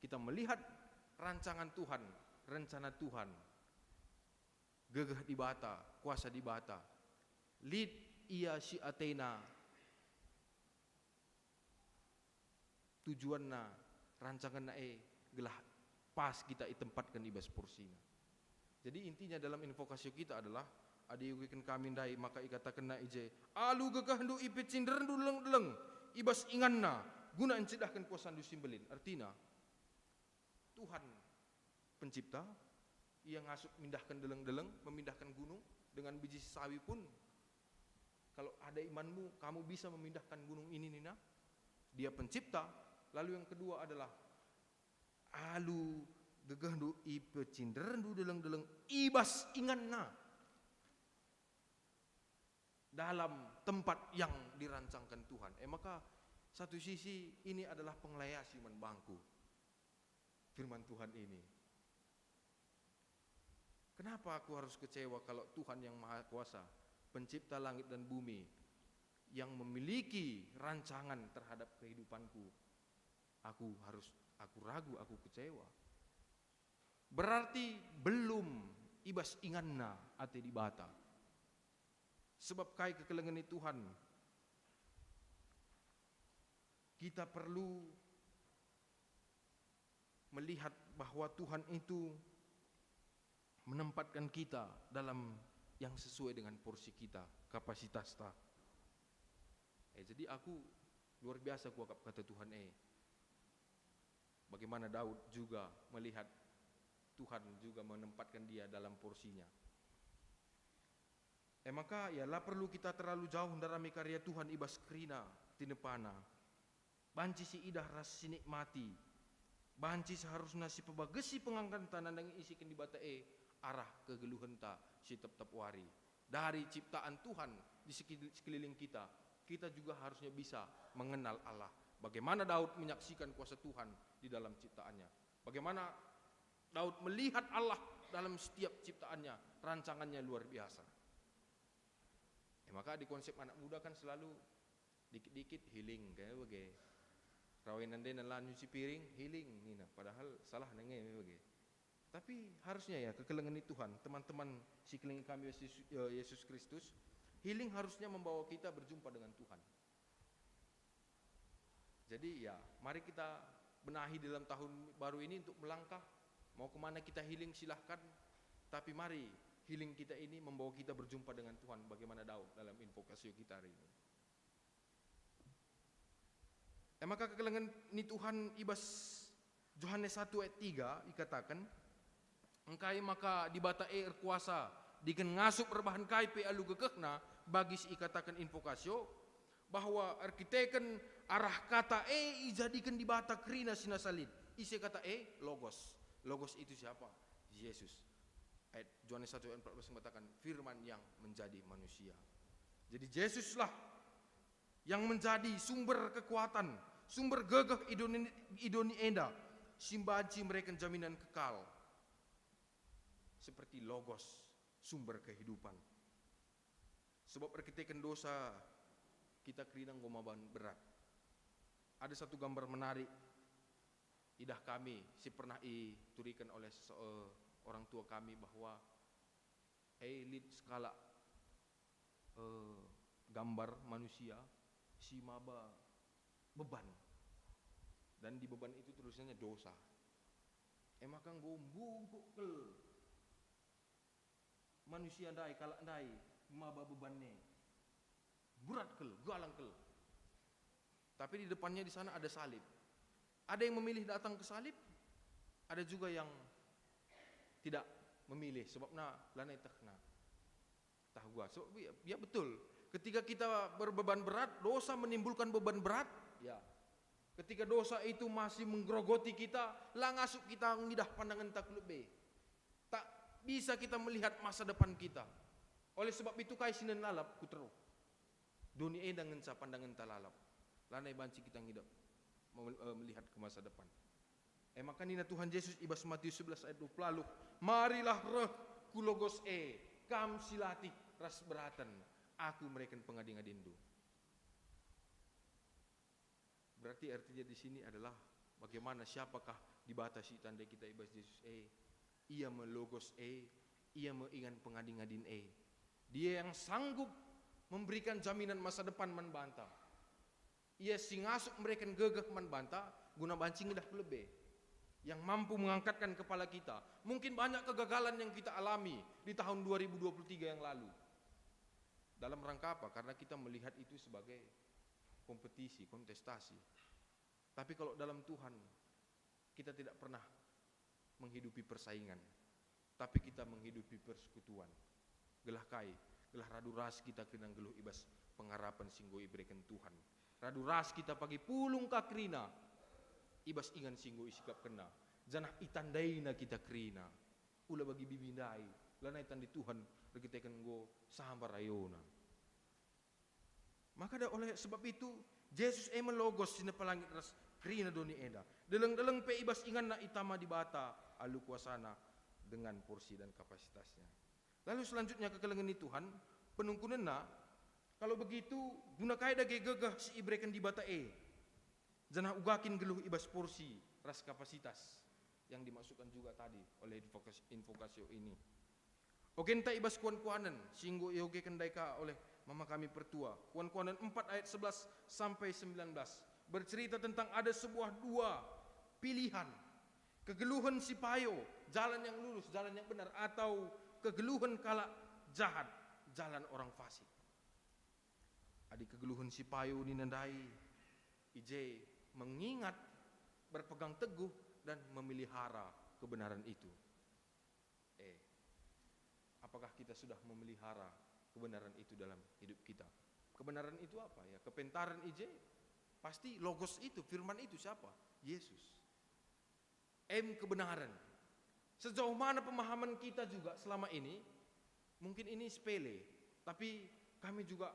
kita melihat rancangan Tuhan, rencana Tuhan, gegeh di bata, kuasa di bata. Lid ia si Athena, tujuanna, rancangan gelah pas kita itempatkan ibas porsina. Jadi intinya dalam invokasi kita adalah adi yugikan kami dai maka ikatakan na ije alu gegah ndu ipit cinder ndu deleng ibas inganna guna encedahkan kuasa ndu simbelin. Artinya Tuhan pencipta yang ngasup mindahkan deleng-deleng, memindahkan gunung dengan biji sawi pun kalau ada imanmu kamu bisa memindahkan gunung ini Nina. Dia pencipta. Lalu yang kedua adalah alu gegeh ndu ipe cinder ndu deleng-deleng ibas inganna dalam tempat yang dirancangkan Tuhan. Maka satu sisi ini adalah penglayasi man bangku firman Tuhan ini. Kenapa aku harus kecewa kalau Tuhan yang Maha Kuasa, pencipta langit dan bumi, yang memiliki rancangan terhadap kehidupanku, aku ragu, aku kecewa. Berarti belum ibas inganna ate di bata. Sebab kai kekelengan Tuhan, kita perlu melihat bahwa Tuhan itu menempatkan kita dalam yang sesuai dengan porsi kita, kapasitas ta. Jadi aku luar biasa kuakap kata Tuhan bagaimana Daud juga melihat Tuhan juga menempatkan dia dalam porsinya. Maka ialah perlu kita terlalu jauh darami karya Tuhan ibas krina tinepana. Banci si idah ras sinikmati. Banci seharusnya si pebagesi pengangkan tanah yang isikan di bata arah kegeluhan ta si tep-tep wari. Dari ciptaan Tuhan di sekeliling kita, kita juga harusnya bisa mengenal Allah. Bagaimana Daud menyaksikan kuasa Tuhan di dalam ciptaannya. Bagaimana Daud melihat Allah dalam setiap ciptaannya, rancangannya luar biasa. Maka di konsep anak muda kan selalu dikit-dikit healing kayak begitu. Rawinan den lan nyuci piring healing nina padahal salah nenge bagi. Tapi harusnya ya kekelengan Tuhan, teman-teman sekeliling kami Yesus Kristus, healing harusnya membawa kita berjumpa dengan Tuhan. Jadi ya, mari kita benahi dalam tahun baru ini untuk melangkah mau kemana kita healing silahkan, tapi mari healing kita ini membawa kita berjumpa dengan Tuhan bagaimana Daud dalam invokasi kita hari ini. Maka kekelengan ini Tuhan ibas Yohanes 1 ayat 3 dikatakan engkai maka di bata kuasa diken ngasup rebahan kai pe alu gegekna bagi si ikatakan invokasio bahwa arkiteken arah kata ijadikan di bata krina sinasalid isi kata logos itu siapa? Yesus. Ayat Yohanes 1 ayat 14 mengatakan firman yang menjadi manusia. Jadi Yesuslah yang menjadi sumber kekuatan, sumber gegeh idoni enda, simbanci mereka jaminan kekal. Seperti logos, sumber kehidupan. Sebab berkitekan dosa, kita kerinang gomaban berat. Ada satu gambar menarik, idah kami, si pernah iturikan oleh orang tua kami bahwa lid skala gambar manusia, si maba beban. Dan di beban itu tulisannya dosa. Maka bungkuk kel manusia dai kalak dai maba bebannya berat kel galang kel. Tapi di depannya di sana ada salib. Ada yang memilih datang ke salib, ada juga yang tidak memilih sebabna lanai tekna tahu gua. So ya betul, ketika kita berbeban berat, dosa menimbulkan beban berat, ya. Ketika dosa itu masih menggerogoti kita, langasuk kita ngidah pandangan tak lebih. Tak bisa kita melihat masa depan kita. Oleh sebab itu kai sinen lalap kutero. Dunia dengan sa pandangan talalap. Lanai banci kita ngidah melihat ke masa depan. Maka nina Tuhan Yesus ibas Matius 11 ayat 20, marilah reh kulogos kam silati ras beratan, aku mereka pengading-adindu. Berarti artinya di sini adalah bagaimana siapakah dibatasi tanda kita ibas Yesus ia melogos ia mengingan pengading-adin dia yang sanggup memberikan jaminan masa depan membantah. Ia singasuk mereka gegah membantah guna bancing dah lebih yang mampu mengangkatkan kepala kita. Mungkin banyak kegagalan yang kita alami di tahun 2023 yang lalu. Dalam rangka apa? Karena kita melihat itu sebagai kompetisi, kontestasi. Tapi kalau dalam Tuhan kita tidak pernah menghidupi persaingan, tapi kita menghidupi persekutuan. Gelah kai, gelah radu ras kita kena geluh ibas pengharapan singgo iberikan Tuhan. Radu ras kita pagi pulung kakrina, ibas ingan singgo isikap kena. Janah itandaina kita krina, ula bagi bibindai, lanai tandi Tuhan rekitekan go sambar rayona. Maka oleh sebab itu Yesus melogos sina palangit ras krina doni eda. Deleng-deleng pe ibas ingan na itama di bata alu kuasana dengan porsi dan kapasitasnya. Lalu selanjutnya kekelengan ni Tuhan penungkunan na kalau begitu guna kaida gegah si ibrekan di bata janah ugakin geluh ibas porsi ras kapasitas yang dimasukkan juga tadi oleh invokasio ini. Ogenta ibas kuan-kuanan singgo yoge kendaika oleh mama kami pertua. Kuan-kuanan 4 ayat 11 sampai 19 bercerita tentang ada dua pilihan. Kegeluhan si payo, jalan yang lurus, jalan yang benar, atau kegeluhan kala jahat, jalan orang fasik. Adi kegeluhan si payo ninandai ije mengingat, berpegang teguh dan memelihara kebenaran itu. Apakah kita sudah memelihara kebenaran itu dalam hidup kita? Kebenaran itu apa ya? Kepentaran ije pasti logos itu, firman itu siapa? Yesus. Kebenaran. Sejauh mana pemahaman kita juga selama ini, mungkin ini sepele, tapi kami juga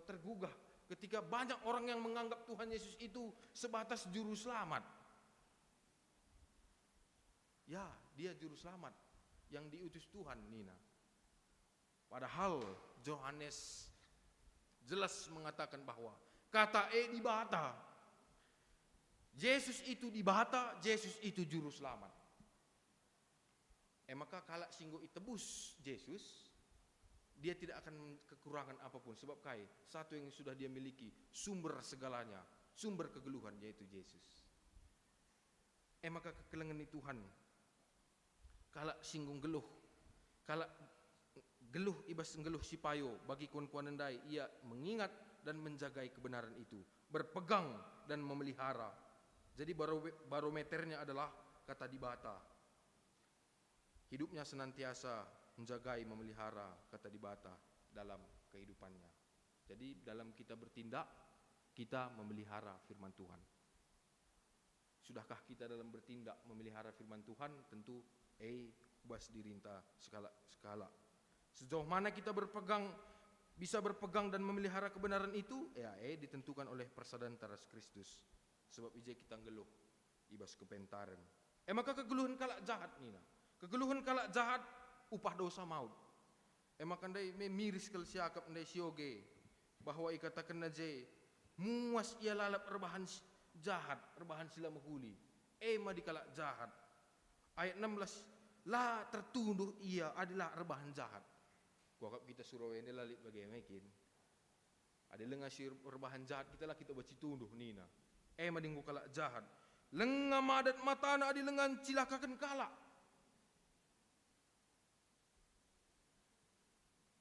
tergugah ketika banyak orang yang menganggap Tuhan Yesus itu sebatas juru selamat. Ya, dia juru selamat yang diutus Tuhan, Nina. Padahal Yohanes jelas mengatakan bahwa kata dibata. Yesus itu dibata, Yesus itu juru selamat. Maka kalau singgo itebus Yesus, dia tidak akan kekurangan apapun. Sebab satu yang sudah dia miliki, sumber segalanya, sumber kegeluhan, yaitu Yesus. Maka kekelengan Tuhan, kalau singgung geluh, kalau geluh ibas geluh si payo bagi kuan-kuan nendai, ia mengingat dan menjagai kebenaran itu, berpegang dan memelihara. Jadi barometernya adalah kata dibata. Hidupnya senantiasa menjagai, memelihara kata dibata dalam kehidupannya. Jadi dalam kita bertindak, kita memelihara firman Tuhan. Sudahkah kita dalam bertindak memelihara firman Tuhan? Tentu ubas dirinta skala. Sejauh mana kita bisa berpegang dan memelihara kebenaran itu, ditentukan oleh persaudaraan taras Kristus. Sebab ije kita ngeluh, ibas kepentaren. Maka kegeluhan kalak jahat nina. Kegeluhan kalak jahat upah dosa maut. Maka ndai miris kel siakap ndai sioge bahwa ikatakan naje muas ia lalap rebahan jahat, rebahan sila menghuli. Ma dikalak jahat. Ayat 16, la tertuduh ia adalah rebahan jahat. Kuakap kita surau ini lalit bagaimana makin. Ada lengasir rebahan jahat kita lah kita baca tunduh nina. Madinggu kalak jahat. Lengah madat matana adi lengan cilakakan kalak.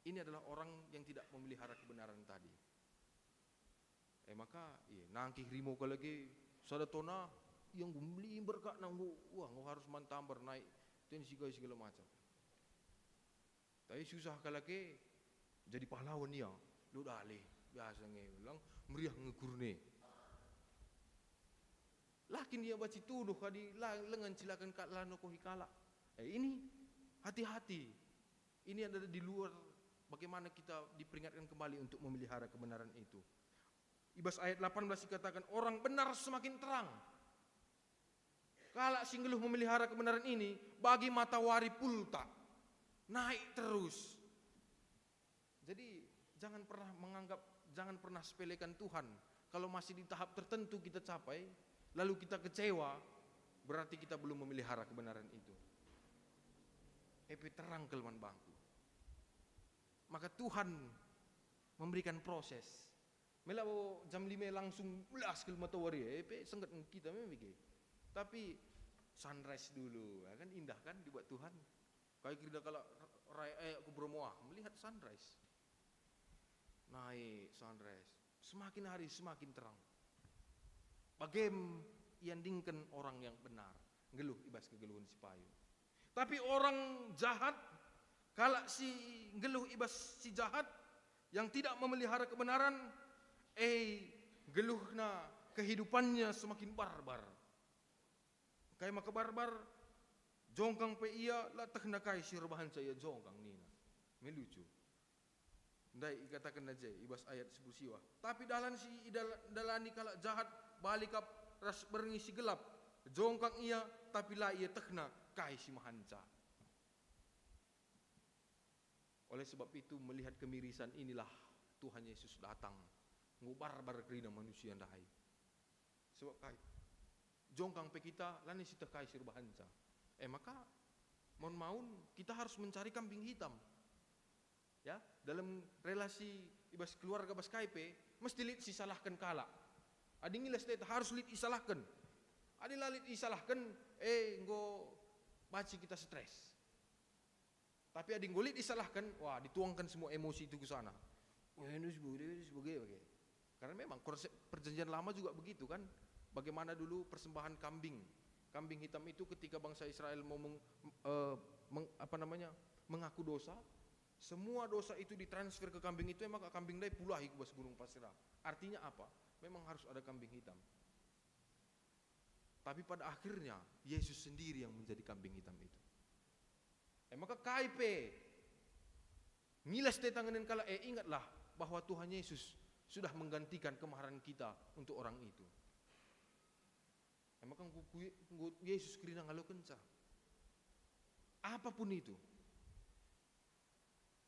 Ini adalah orang yang tidak memelihara kebenaran tadi. Maka nangkih rimo ka lagi sadatona yang beli berkak nanggu wah ngau harus mantambar naik tensi segala macam. Tapi susah ka lagi jadi pahlawan dia. Lu dalih biasa ngelang meriah ngegurne. Lakin dia baca tuduh kadi lengan cilakan kat lano ko hikala. Ini hati-hati. Ini ada di luar bagaimana kita diperingatkan kembali untuk memelihara kebenaran itu. Ibas ayat 18 dikatakan orang benar semakin terang. Kalau singgeluh memelihara kebenaran ini bagi matahari pulta naik terus. Jadi jangan pernah sepelekan Tuhan. Kalau masih di tahap tertentu kita capai, lalu kita kecewa, berarti kita belum memelihara kebenaran itu. Terang kelman bangku. Maka Tuhan memberikan proses. Melawo jam 5 langsung belas ke matahari, senggat kita memang begitu. Tapi sunrise dulu, kan indah kan dibuat Tuhan. Kayak kita kalau raya ke Bromoah melihat sunrise. Naik sunrise, semakin hari semakin terang. Bagaimana iandingkan orang yang benar, ngeluh ibas kegeluhan si payu. Tapi orang jahat, kalau si ngeluh ibas si jahat yang tidak memelihara kebenaran, geluhna kehidupannya semakin barbar. Kayak maka barbar, jongkang pe ia lah tekna kai si rebahan saya jongkang nina. Melucu. Ndai katakan aja ibas ayat 10 siwa. Tapi dalan si dalani kala jahat balik kap ras berngisi gelap. Jongkang ia tapi lah ia tekna kai si mahanca. Oleh sebab itu melihat kemirisan inilah Tuhan Yesus datang ngubar-bar kerina manusia ndahai. Sebab kai jongkang pe kita lani si tekai si rebahanca. Maka maun kita harus mencari kambing hitam. Ya, dalam relasi ibas keluarga bas kaipe mesti lit si salahkan kala. Adi ngilas teh harus lit isalahkan. Adi lalit isalahkan nggo baci kita stres. Tapi adi nggo lit isalahkan, wah dituangkan semua emosi itu ke sana. Wah ini sebagai. Karena memang konsep perjanjian lama juga begitu kan. Bagaimana dulu persembahan kambing hitam itu ketika bangsa Israel mau mengaku dosa, semua dosa itu ditransfer ke kambing itu, maka kambing dai pulahi ke bas gunung pasirah. Artinya apa? Memang harus ada kambing hitam. Tapi pada akhirnya Yesus sendiri yang menjadi kambing hitam itu. Maka kaipe ngilas te tanganin kala ingatlah bahwa Tuhan Yesus sudah menggantikan kemarahan kita untuk orang itu. Maka Yesus kerina ngalo kenca. Apapun itu.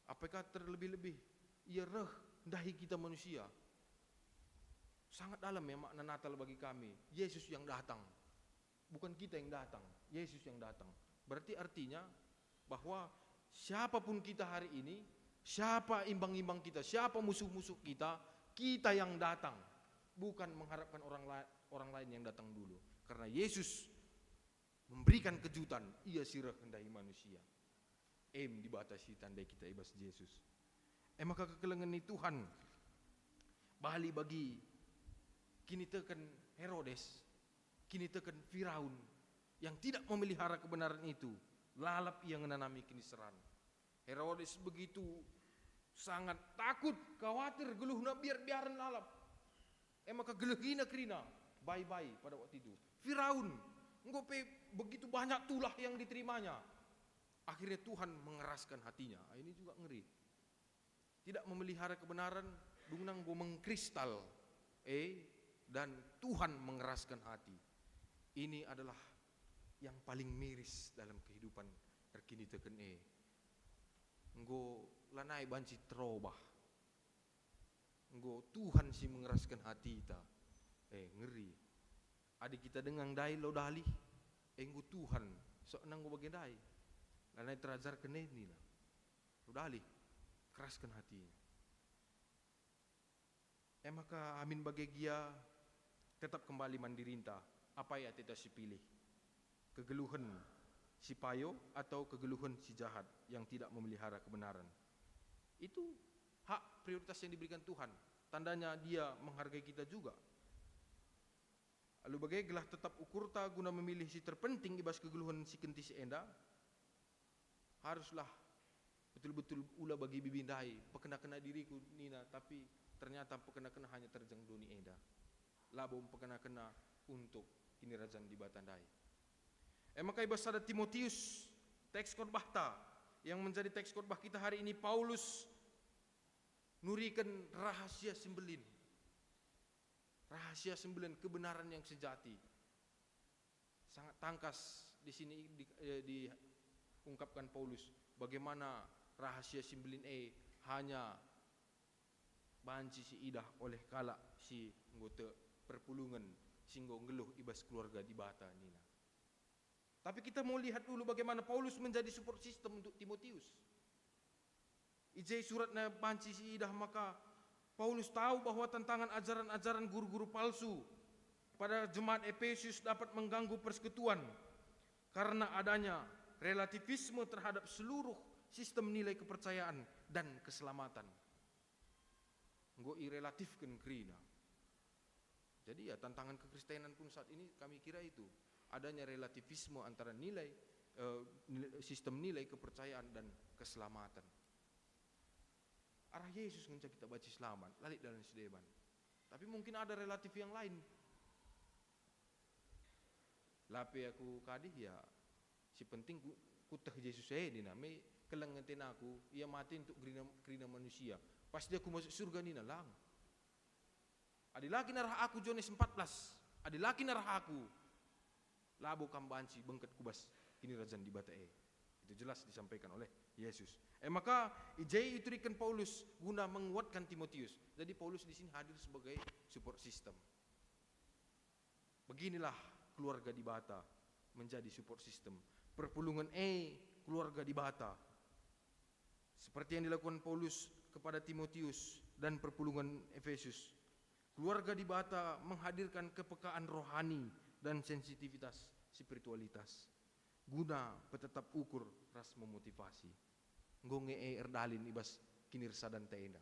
Apakah terlebih-lebih ia reh dahi kita manusia. Sangat dalam ya makna Natal bagi kami. Yesus yang datang. Bukan kita yang datang, Yesus yang datang. Berarti artinya bahwa siapapun kita hari ini, siapa imbang-imbang kita, siapa musuh-musuh kita, kita yang datang. Bukan mengharapkan orang lain yang datang dulu. Karena Yesus memberikan kejutan, ia sirah hendahi manusia. Dibatasi tandai kita ibas Yesus. Maka kekelengan ni Tuhan bali bagi kini tekan Herodes, kini tekan Firaun yang tidak memelihara kebenaran itu, lalap ia menanami kiniseran. Herodes begitu sangat takut, khawatir geluhna biaran lalap. Maka geluhina kerina bye-bye pada waktu itu. Firaun ngope begitu banyak tulah yang diterimanya. Akhirnya Tuhan mengeraskan hatinya. Ini juga ngeri. Tidak memelihara kebenaran, dungnang go mengkristal. Dan Tuhan mengeraskan hati. Ini adalah yang paling miris dalam kehidupan terkini teken Enggo lanai banci terobah. Enggo Tuhan si mengeraskan hati kita. Ngeri. Adik kita dengan dai lo dali. Enggo Tuhan sok nang go bagian dai. Lanai terajar kene ni lah. Lo dali keraskan hatinya. Maka amin bagi dia tetap kembali mandirinta. Apa ya kita si pilih? Kegeluhan si payo atau kegeluhan si jahat yang tidak memelihara kebenaran. Itu hak prioritas yang diberikan Tuhan. Tandanya dia menghargai kita juga. Lalu bagaigelah tetap ukur ta guna memilih si terpenting ibas kegeluhan si kenti si enda. Haruslah betul-betul ulah bagi bibindai pekena-kena diriku nina, tapi ternyata pekena-kena hanya terjang doni enda. Labom pekena-kena untuk ini rajan di batandai. Maka ibas ada Timotius, teks khotbah ta yang menjadi teks khotbah kita hari ini. Paulus nurikan rahasia sembelin. Rahasia sembelin kebenaran yang sejati. Sangat tangkas di sini diungkapkan Paulus bagaimana rahasia sembelin hanya banci si idah oleh kalak si anggota perpulungan singgo ngeluh ibas keluarga di bata nina. Tapi kita mau lihat dulu bagaimana Paulus menjadi support system untuk Timotius. Ijai suratnya banci si idah, maka Paulus tahu bahwa tantangan ajaran-ajaran guru-guru palsu pada jemaat Efesus dapat mengganggu persekutuan karena adanya relativisme terhadap seluruh sistem nilai kepercayaan dan keselamatan. Nggak irrelatifkan kerina. Jadi ya tantangan kekristenan pun saat ini kami kira itu adanya relativisme antara nilai sistem nilai kepercayaan dan keselamatan. Arah Yesus ngajak kita baca selamat, lalik dalam sedeban. Tapi mungkin ada relatif yang lain. Lapi aku kadih ya, si penting kutah Yesus dina, me kelengetin aku, ia mati untuk kerina manusia. Pas dia aku masuk surga nina lang. Adilaki narah aku Jones 14, adilaki narah aku. Labo kambanci bengket kubas kini rajan di batae. Itu jelas disampaikan oleh Yesus. Maka ijai iturikan Paulus guna menguatkan Timotius. Jadi Paulus di sini hadir sebagai support system. Beginilah keluarga di bata menjadi support system. Perpulungan keluarga di bata. Seperti yang dilakukan Paulus kepada Timotius dan perpulungan Efesus. Keluarga di bata menghadirkan kepekaan rohani dan sensitivitas spiritualitas guna petetap ukur ras memotivasi ngonge erdalin ibas kinirsa dan taenda,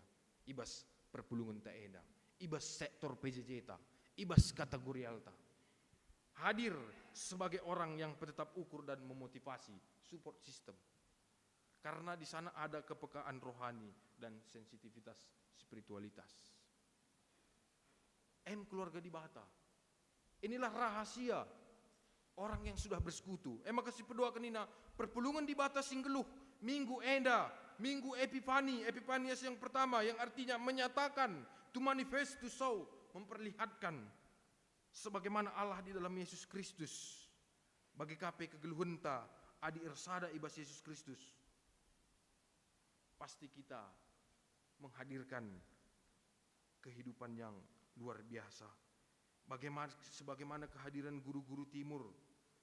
ibas perpulungan taenda, ibas sektor PJJ ta, ibas kategorial ta, hadir sebagai orang yang petetap ukur dan memotivasi support system karena di sana ada kepekaan rohani dan sensitivitas spiritualitas. Keluarga di bata. Inilah rahasia orang yang sudah bersekutu. Maka si pedua kenina perpulungan di bata singgeluh minggu enda, minggu Epifanias yang pertama yang artinya menyatakan, to manifest, to show, memperlihatkan sebagaimana Allah di dalam Yesus Kristus. Bagi kape kegeluhenta adi irsada ibas Yesus Kristus. Pasti kita menghadirkan kehidupan yang luar biasa. Sebagaimana kehadiran guru-guru timur,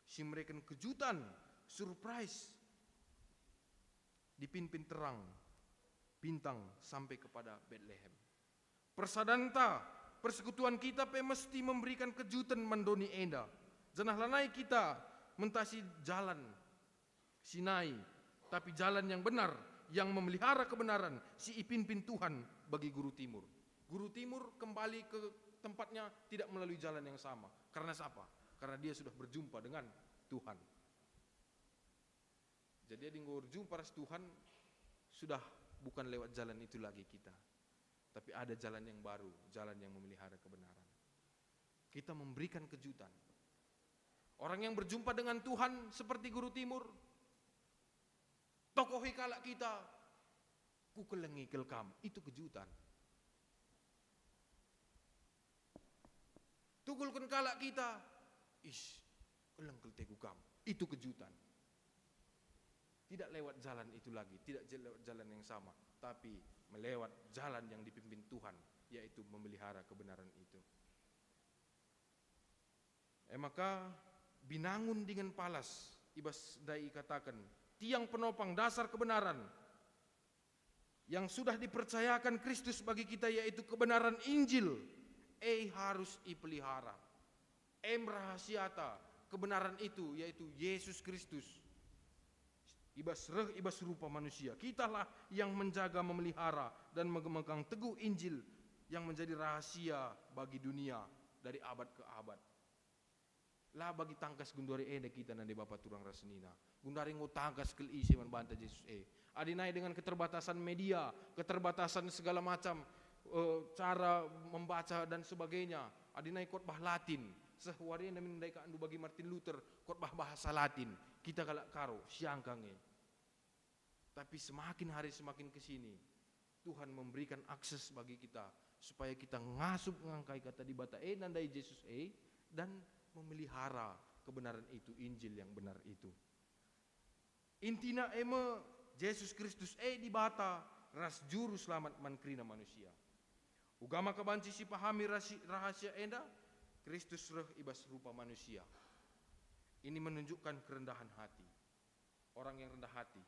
si mereka kejutan, surprise, dipimpin terang, bintang sampai kepada Bethlehem. Persadanta, persekutuan kita mesti memberikan kejutan mendoni enda. Janah lanai kita mentasi jalan Sinai, tapi jalan yang benar, yang memelihara kebenaran, si ipin-pin Tuhan bagi guru timur. Guru timur kembali ke tempatnya tidak melalui jalan yang sama. Karena apa? Karena dia sudah berjumpa dengan Tuhan. Jadi dia berjumpa dengan Tuhan sudah bukan lewat jalan itu lagi kita. Tapi ada jalan yang baru, jalan yang memelihara kebenaran. Kita memberikan kejutan. Orang yang berjumpa dengan Tuhan seperti guru timur, tokoh kalak kita, ku kelengi kelkam, itu kejutan. Tugulkan kalak kita, elengkel teku kam. Itu kejutan. Tidak lewat jalan itu lagi, tidak lewat jalan yang sama, tapi melewat jalan yang dipimpin Tuhan, yaitu memelihara kebenaran itu. Maka binangun dengan palas, Ibas Dai katakan, tiang penopang dasar kebenaran yang sudah dipercayakan Kristus bagi kita, yaitu kebenaran Injil, harus dipelihara. Rahasiata kebenaran itu, yaitu Yesus Kristus. Ibas rupa manusia. Kitalah yang menjaga, memelihara, dan memegang teguh Injil yang menjadi rahasia bagi dunia dari abad ke abad. Lah bagi tangkas gundari kita nanti Bapak turang rasenina. Gundari ngutangkas kel isi membanta Yesus adinai dengan keterbatasan media, keterbatasan segala macam cara membaca dan sebagainya. Adinai khotbah Latin. Sehwari yang mindai ka andu bagi Martin Luther khotbah bahasa Latin. Kita kalak karo siangkange. Tapi semakin hari semakin ke sini Tuhan memberikan akses bagi kita supaya kita ngasup ngangkai kata di bata nandai Yesus dan memelihara kebenaran itu, Injil yang benar itu. Intina Yesus Kristus di bata ras juru selamat mankrina manusia. Ugama kebanci si pahami rahasia enda Kristus reh ibas rupa manusia. Ini menunjukkan kerendahan hati. Orang yang rendah hati.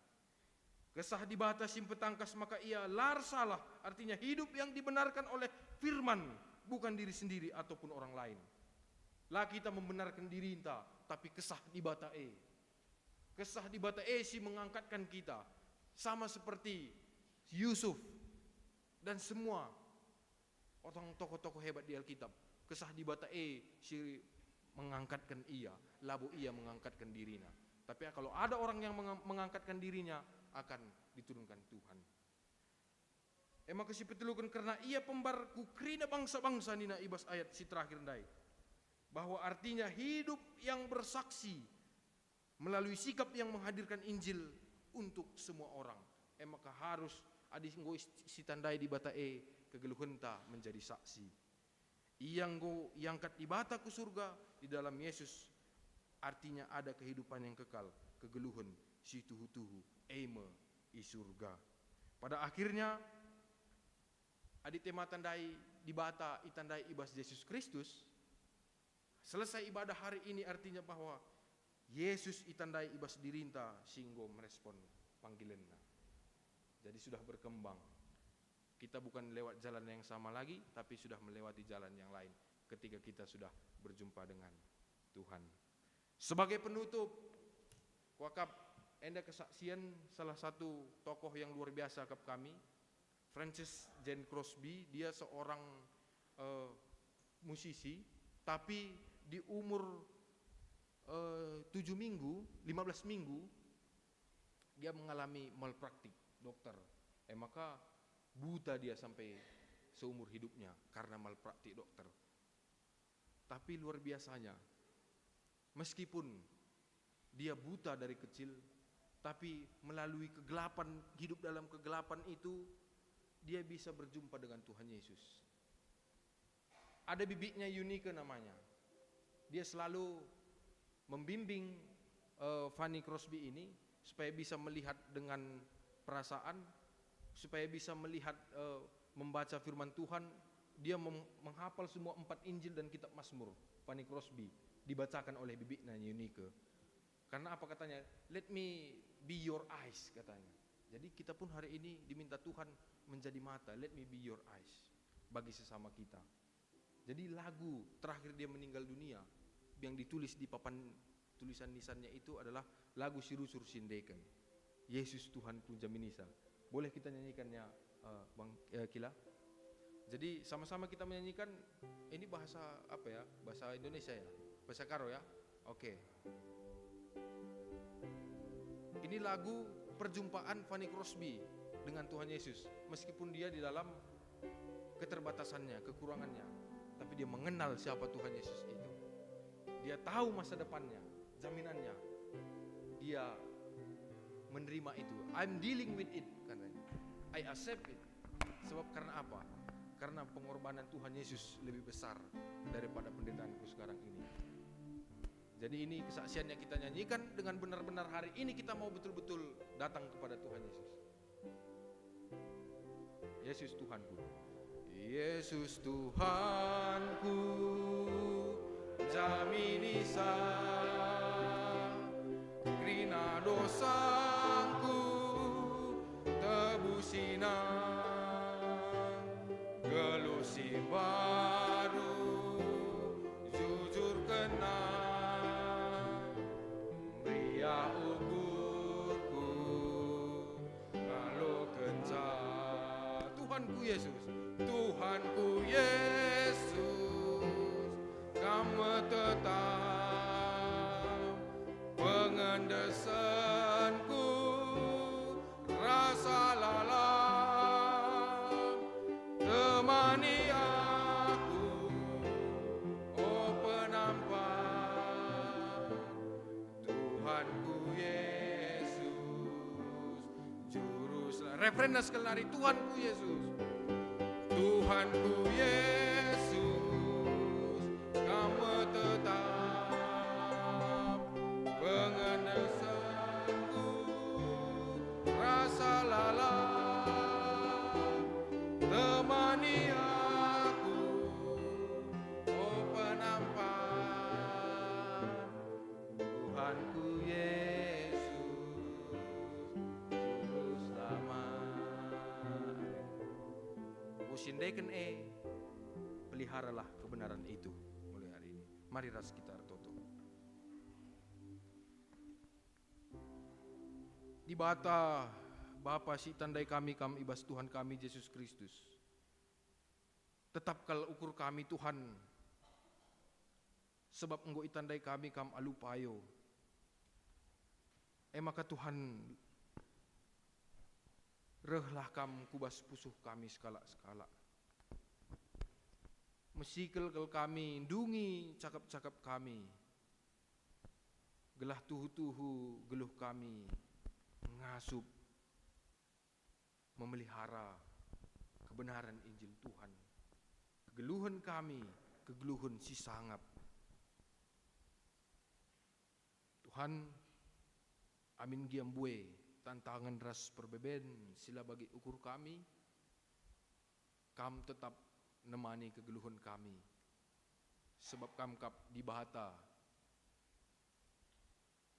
Kesah di bata simpetangkas maka ia lar salah, artinya hidup yang dibenarkan oleh firman, bukan diri sendiri ataupun orang lain. Lah kita membenarkan diri kita, tapi kesah di bata Kesah di bata si mengangkatkan kita, sama seperti Yusuf dan semua orang tokoh-tokoh hebat di Alkitab. Kesah di bata si mengangkatkan ia, labu ia mengangkatkan dirinya. Tapi kalau ada orang yang mengangkatkan dirinya, akan diturunkan Tuhan. Maka si petelukan karena ia pembarku krina bangsa-bangsa nina ibas ayat si terakhir ndai. Bahwa artinya hidup yang bersaksi melalui sikap yang menghadirkan Injil untuk semua orang. Maka harus adis nggo si tandai di bata kegeluhenta menjadi saksi. Yang go yangkat di bata ku surga di dalam Yesus artinya ada kehidupan yang kekal, kegeluhan si tuhu-tuhu i surga. Pada akhirnya aditema tandai di bata itandai ibas Yesus Kristus. Selesai ibadah hari ini artinya bahwa Yesus itandai ibas dirinta singgo merespon panggilannya. Jadi sudah berkembang. Kita bukan lewat jalan yang sama lagi, tapi sudah melewati jalan yang lain ketika kita sudah berjumpa dengan Tuhan. Sebagai penutup, wakaf enda kesaksian salah satu tokoh yang luar biasa ke kami, Francis Jane Crosby. Dia seorang musisi, tapi di umur 7 minggu, 15 minggu, dia mengalami malpraktik dokter. Maka buta dia sampai seumur hidupnya karena malpraktik dokter. Tapi luar biasanya, meskipun dia buta dari kecil, tapi melalui kegelapan, hidup dalam kegelapan itu, dia bisa berjumpa dengan Tuhan Yesus. Ada bibitnya Eunike namanya. Dia selalu membimbing Fanny Crosby ini supaya bisa melihat dengan perasaan, supaya bisa melihat membaca firman Tuhan. Dia menghafal semua 4 Injil dan kitab Mazmur. Fanny Crosby dibacakan oleh bibitnya Eunike. Karena apa katanya? Let me be your eyes katanya. Jadi kita pun hari ini diminta Tuhan menjadi mata. Let me be your eyes bagi sesama kita. Jadi lagu terakhir dia meninggal dunia yang ditulis di papan tulisan nisannya itu adalah lagu Sirusur Sindeken. Yesus Tuhanku Jaminisa. Boleh kita nyanyikannya Bang Kila? Jadi sama-sama kita menyanyikan. Ini bahasa apa ya? Bahasa Indonesia ya? Bahasa Karo ya? Oke. Ini lagu perjumpaan Fanny Crosby dengan Tuhan Yesus. Meskipun dia di dalam keterbatasannya, kekurangannya, tapi dia mengenal siapa Tuhan Yesus itu. Dia tahu masa depannya, jaminannya. Dia menerima itu. I'm dealing with it katanya. I accept it. Sebab karena apa? Karena pengorbanan Tuhan Yesus lebih besar daripada penderitaanku sekarang ini. Jadi ini kesaksian yang kita nyanyikan dengan benar-benar hari ini kita mau betul-betul datang kepada Tuhan Yesus. Yesus Tuhanku. Yesus Tuhanku, jamini krina dosaku, tebusina gelusi baru, jujur kena bria ukurku, lalu kenca. Tuhanku Yesus, Tuhanku Yesus, kamu tetap pengendesanku, rasa lalang temani aku, oh penampak Tuhanku Yesus, juru selamat. Refrennya sekali lagi, Tuhanku Yesus, Tuhanku Yesus, kamu tetap pengendesanku, rasa lalang temani aku, oh penampak Tuhanku Yesus, juru selamat. Usindaikan peliharalah kebenaran itu mulai hari ini. Mari ras kita toto. Di bata Bapa si tandai kami ibas Tuhan kami Yesus Kristus. Tetap kal ukur kami Tuhan. Sebab engkau itandai kami kam alupayo. Maka Tuhan rehlah kam kubas pusuh kami skala-skala. Mesikel kami, dungi cakap-cakap kami. Gelah tuhu-tuhu geluh kami, ngasup, memelihara kebenaran Injil Tuhan. Kegeluhan kami, kegeluhan si sangap. Tuhan, amin giambue, tantangan ras perbeben sila bagi ukur kami. Kam tetap nemani kegeluhan kami. Sebab kam kap di bahata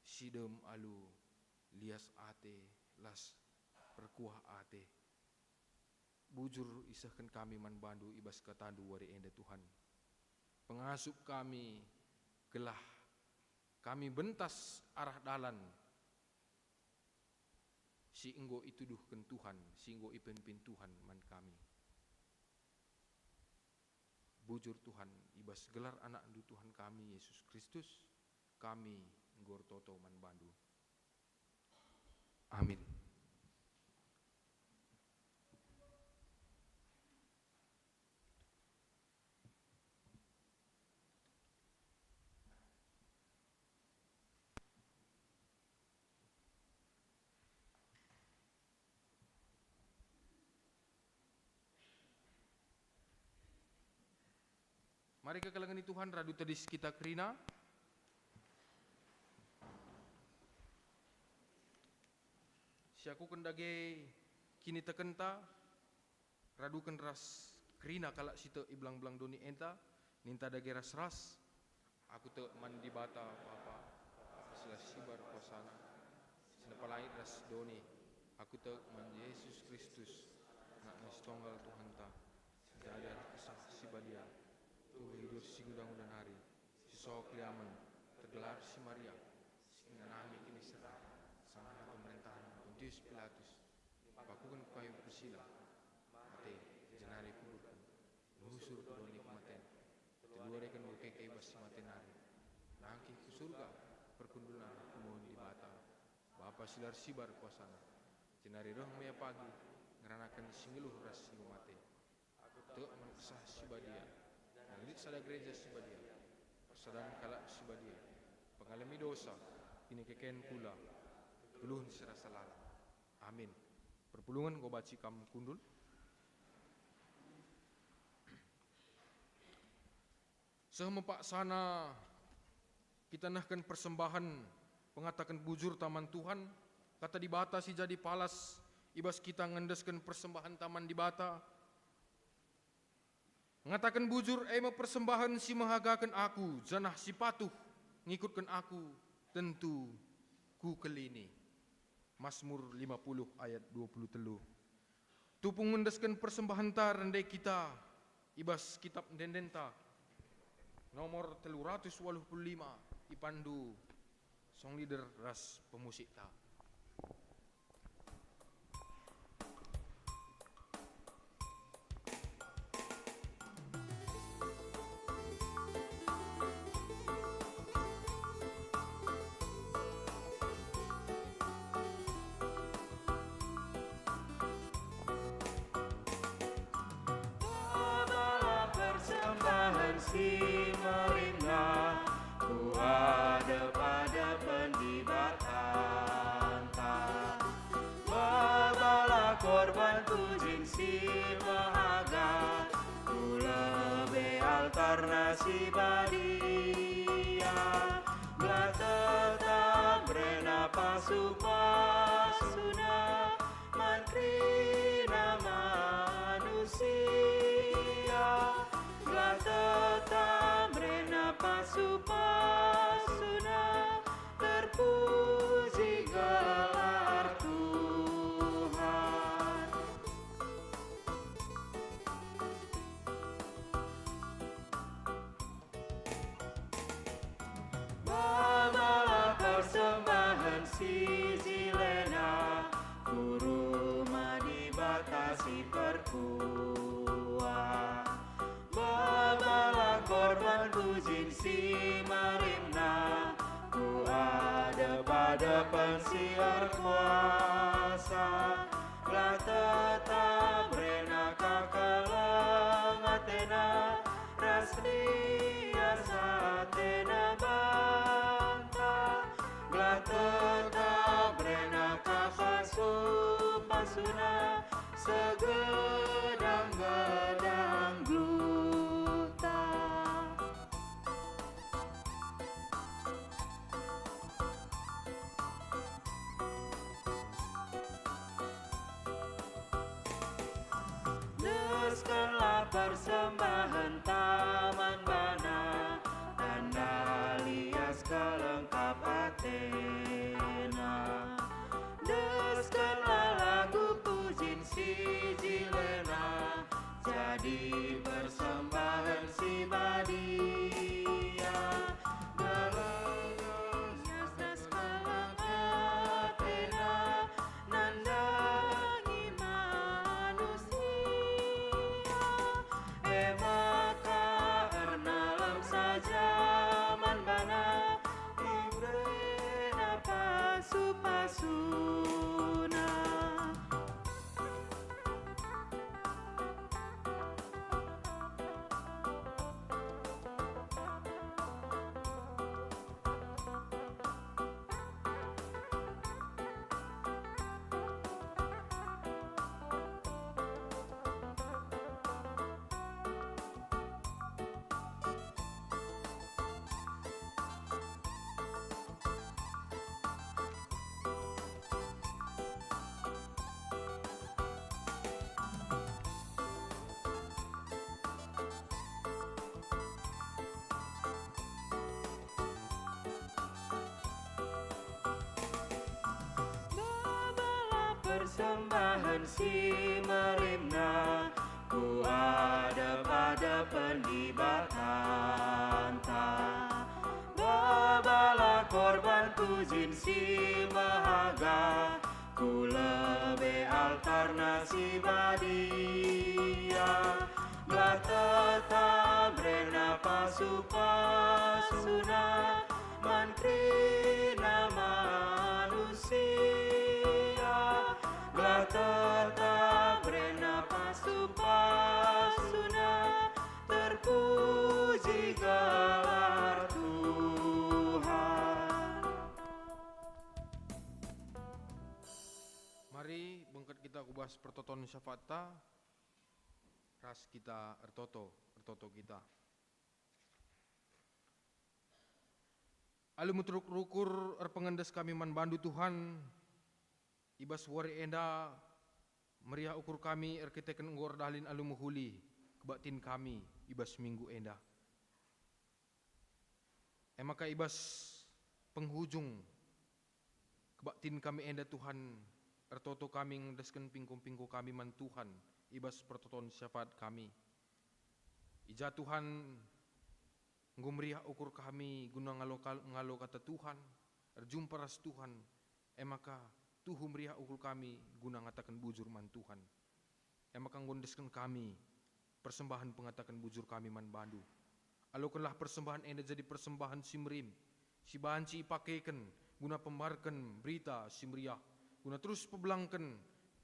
sidem alu lias ate las perkuah ate. Bujur isahkan kami man bandu ibas katandu wari enda Tuhan. Pengasup kami gelah kami bentas arah dalan. Si enggo ituduhkan Tuhan, si enggo ipimpin Tuhan man kami. Bujur Tuhan, ibas gelar anak andu Tuhan kami Yesus Kristus, kami nggor toto man bandu. Amin. Mari kekalangani Tuhan radu tadis kita kerina. Siaku kendage kini tekenta radu ken ras kerina kalak sita iblang-blang doni enta ninta dage ras-ras. Aku te mandi bata papa sila sibar kosana sila palai ras doni. Aku te man Yesus Kristus nak nestonggal Tuhan ta. Dadar kesah sibadia. Tuh hidup si gudang-gudang hari, si sok liaman, tergelar si Maria, si nami kini serah, sama pemerintahan Pontius Pilatus, pakukan kayu bersila, mate, jenari kuburkan, menghusur doni kematian, kedua rekan bukeke ibas si matenari, nangki ke surga, perkundulan kumun di bata, bapa silar sibar kuasana, jenari roh mea pagi, ngeranakan singeluh ras si mate, te mengesah si badia. Lit sada gereja sibadia, persadaan kalak sibadia, pengalami dosa, ini keken pula, geluhun serasa lala. Amin. Perpulungan go baci kam kundul. Semepak sana kita nahkan persembahan pengatakan bujur taman Tuhan, kata di bata si jadi palas, ibas kita ngendeskan persembahan taman di bata. Mengatakan bujur, ema persembahan si mahagakan aku, janah si patuh, ngikutkan aku, tentu ku kelini. Mazmur 50 ayat 23. Tupung ngendeskan persembahan ta rendai kita, ibas kitab dendenta, nomor 385, ipandu song leader ras pemusik ta. Persembahan si merindah, ku ada pada pendibatan ta. Babalah korban pujian si mahaga, ku lebih altar nasi badia. Belah tetap renapa supasuna, mantri manusia. Belah tetap renapa supasuna, terpuji gelar Tuhan. Bawalah persembahan si Zilena, ku rumah dibatasi perkuah. Bawalah korban pujian si Marimna, ku ada pada pensiar kuasa. Belah tetap rena kakalang Athena, raslia satena banta. Belah tetap rena kakasupasuna, segedang-gedang gluta. Deskanlah persembahan taman bana, tanda lias kelengkap Athena. Deskanlah lagu pujian si Zilena, jadi persembahan si Badia. Belegosnya deskanlah Athena, nandangi manusia. Maka ernalam saja manbana, ibren apa supasuna. Bawalah persembahan si Marimna, ku ada pada pendibatan ta. Bawalah korban pujian si mahaga, ku lebih altar nasi badia. Belah tetap renapa supasuna, mantri manusia. Belah tetap renapa supasuna, terpuji gelar Tuhan. Mari bengket kita kubas pertoton syafaat, ras kita ertoto kita. Alu mutruk rukur pengendes kami man bandu Tuhan. Ibas wari enda meriah ukur kami kita ngor dalin alu muhuli kebatin kami ibas minggu enda. Maka ibas penghujung kebatin kami enda Tuhan ertoto kami ngedesken pingko-pingko kami man Tuhan ibas pertoton syafaat kami. Ija Tuhan ngumriah ukur kami guna ngalo kata Tuhan erjumpa ras Tuhan. Maka tuhu meriah ukur kami guna ngatakan bujur man Tuhan. Maka ngondeskan kami persembahan pengatakan bujur kami man bandu. Alokanlah persembahan enda jadi persembahan simrim. Si banci pakaikan guna pembarkan berita simriah. Guna terus pebelangkan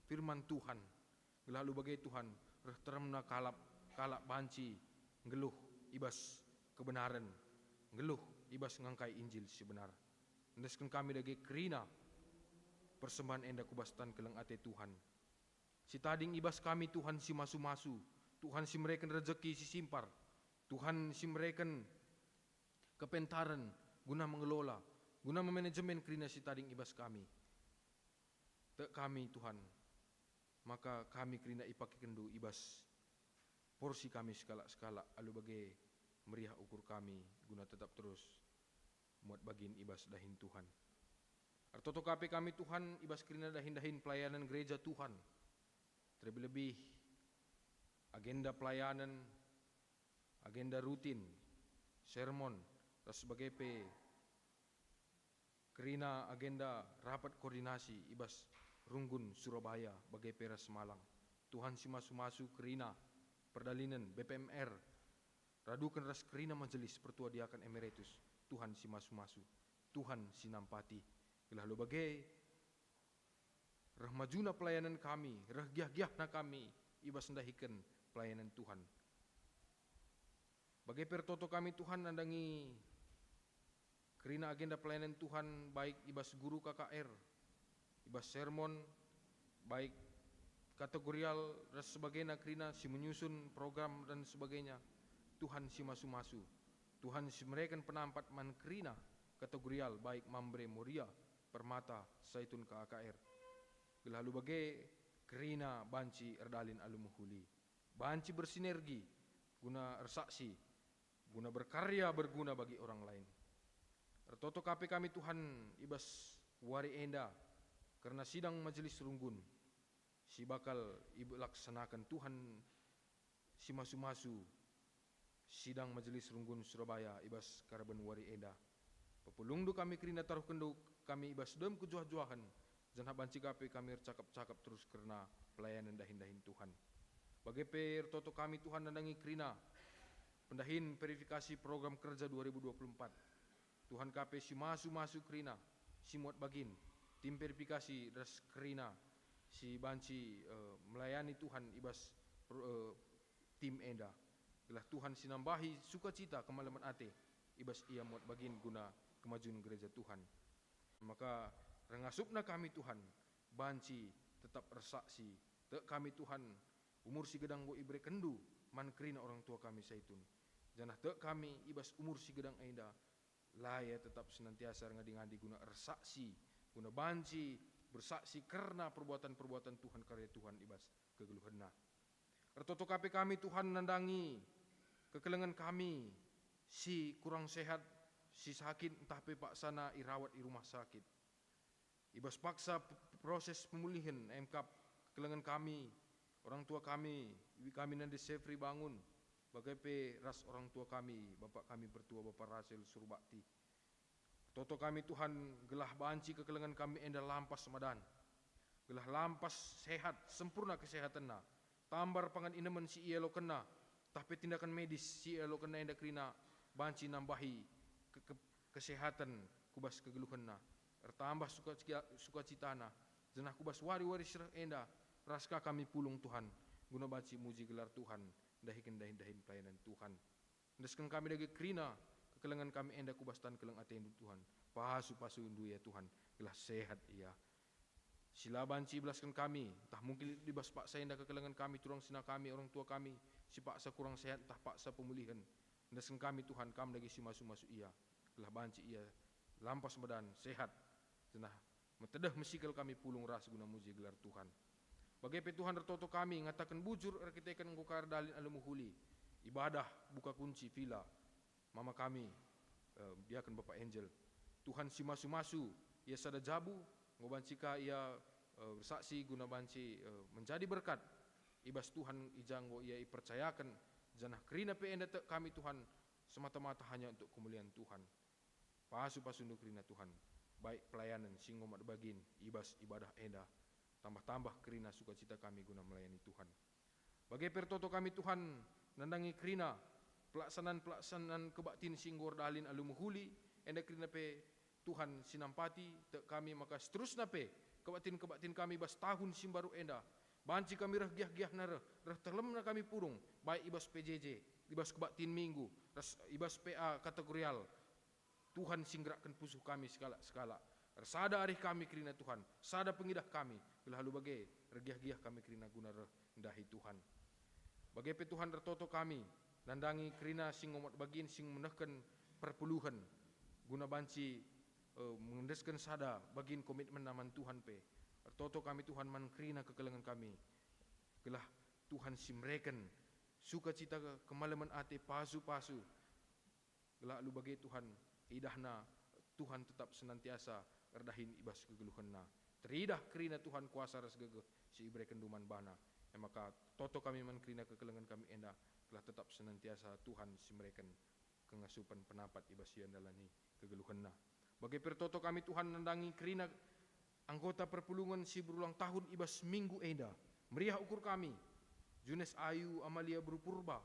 firman Tuhan. Lalu bagai Tuhan teremna kalap banci ngeluh ibas kebenaran. Ngeluh ibas ngangkai Injil si benar. Ndeskan kami dagi kerina persembahan enda kubastan keleng ate Tuhan. Si tading ibas kami Tuhan si masu-masu. Tuhan si mereka rezeki si simpar. Tuhan si mereka kepentaran guna mengelola, guna memanajemen kerina si tading ibas kami. Tek kami Tuhan. Maka kami kerina ipaki kendu ibas porsi kami skala-skala alu bagai meriah ukur kami guna tetap terus muat bagin ibas dahin Tuhan. Artoto kape kami Tuhan ibas kerina dahin-dahin pelayanan gereja Tuhan. Terlebih agenda pelayanan, agenda rutin, sermon, dan sebagai kerina agenda rapat koordinasi ibas Runggun Surabaya bagai Peras Malang. Tuhan si masu-masu kerina perdalinan BPMR radukan ras kerina majelis pertua diakan emeritus. Tuhan si masu-masu, Tuhan si nampati. Lalu bagai rahmajuna pelayanan kami, rahgiah-giahna kami ibas ndahikan pelayanan Tuhan. Bagai pertoto kami Tuhan nandangi kerina agenda pelayanan Tuhan baik ibas guru KKR, ibas sermon, baik kategorial dan sebagainya kerina si menyusun program dan sebagainya. Tuhan si masu-masu, Tuhan si mereka penampat man kerina kategorial baik Mambre Moria, Permata, Saitun KKR. Lalu bagai kerina banci erdalin alumuhuli. Banci bersinergi guna ersaksi, guna berkarya berguna bagi orang lain. Ertoto kape kami Tuhan ibas wari enda karena sidang majelis runggun. Si bakal ibu laksanakan Tuhan si masu-masu sidang majelis runggun Surabaya ibas karaben wari enda. Pepulungdu kami kerina taruh kenduk kami ibas dem kejuah-juahan. Jangan banci kape kami cakap-cakap terus karena pelayanan dahin-dahin Tuhan. Bagai pertoto kami Tuhan nandangi kerina pendahin verifikasi program kerja 2024. Tuhan kape si masu-masu kerina si muat bagin tim verifikasi ras kerina si banci melayani Tuhan ibas tim enda. Gelah Tuhan sinambahi sukacita kemalaman ate ibas ia muat bagin guna kemajuan gereja Tuhan. Maka rengasupna kami Tuhan banci tetap ersaksi. Tek kami Tuhan umur si gedang bo ibre kendu man kerina orang tua kami saitun. Janah tek kami ibas umur si gedang enda laya tetap senantiasa ngadi-ngadi guna ersaksi, guna banci bersaksi karena perbuatan-perbuatan Tuhan karya Tuhan ibas kegeluhanna. Ertoto kape kami Tuhan nandangi kekelengan kami si kurang sehat, si sakit entah pe paksana irawat di rumah sakit. Ibas paksa proses pemulihan MK kekelengan kami, orang tua kami, ibu kami nanti Sefri bangun, bagai pe ras orang tua kami, bapak kami bertua Bapak Rasil Surbakti. Toto kami Tuhan gelah banci kekelengan kami enda lampas semadan. Gelah lampas sehat, sempurna kesehatanna. Tambar pangan inemen si ia lo kena, tapi tindakan medis si ia lo kena enda kerina banci nambahi kesehatan kubas kegeluhanna. Ertambah sukacitana. Jenah kubas wari-wari serah enda raska kami pulung Tuhan. Guna banci muji gelar Tuhan. Dahikan dahin-dahin pelayanan Tuhan. Ndeskan kami dagi kerina kekelengan kami enda kubastan keleng atendu Tuhan. Pasu-pasu undu ya Tuhan. Gelah sehat ia. Sila banci belaskan kami. Entah mungkin dibas paksa enda kekelengan kami. Turang sina kami, orang tua kami. Si paksa kurang sehat, entah paksa pemulihan. Ndeskan kami Tuhan, kami lagi si masu-masu ia. Gelah banci ia lampas badan sehat cenah metedeh mesikal kami pulung ras guna muji gelar Tuhan. Bagai pe Tuhan retoto kami ngatakan bujur arkitekan engkau kardalin alumuhuli ibadah buka kunci villa mama kami dia akan Bapak Angel Tuhan si masu-masu ia sada jabu ngobancika ia bersaksi guna banci menjadi berkat ibas Tuhan ijanggo ia percayakan janah kerina pe enda kami Tuhan semata-mata hanya untuk kemuliaan Tuhan. Pasu-pasunduk kerina Tuhan baik pelayanan singomat bagin ibas ibadah enda tambah-tambah kerina sukacita kami guna melayani Tuhan. Bagai pertoto kami Tuhan nandangi kerina pelaksanaan kebaktin singgor dalin alumuhuli enda kerina pe Tuhan sinampati te kami maka seterusna pe kebaktin kami bas tahun simbaru enda banci kami reh giah nare reh terlemna kami purung baik ibas PJJ ibas kebaktin minggu ibas PA kategorial Tuhan singgerakkan pusuh kami segala sada arih kami kerina Tuhan sada pengidah kami bila halu bagai regiah-giah kami kerina guna rendahi Tuhan bagai pe Tuhan retoto kami nandangi kerina sing ngomat bagin sing menehkan perpuluhan guna banci mengendeskan sada bagin komitmen naman Tuhan pe retoto kami Tuhan man kerina kekelengan kami gelah Tuhan simreken sukacita kemalaman ate pasu-pasu gelah lu bagai Tuhan idahna Tuhan tetap senantiasa erdahin ibas kegeluhanna teridah kerina Tuhan kuasa ras gegeh si ibreken duman bana maka toto kami man kerina kekelengan kami enda telah tetap senantiasa Tuhan simreken kengasupan penapat ibas yang dalani kegeluhanna bagai pertoto kami Tuhan nandangi kerina anggota perpulungan si berulang tahun ibas minggu enda meriah ukur kami Junes Ayu Amalia Berupurba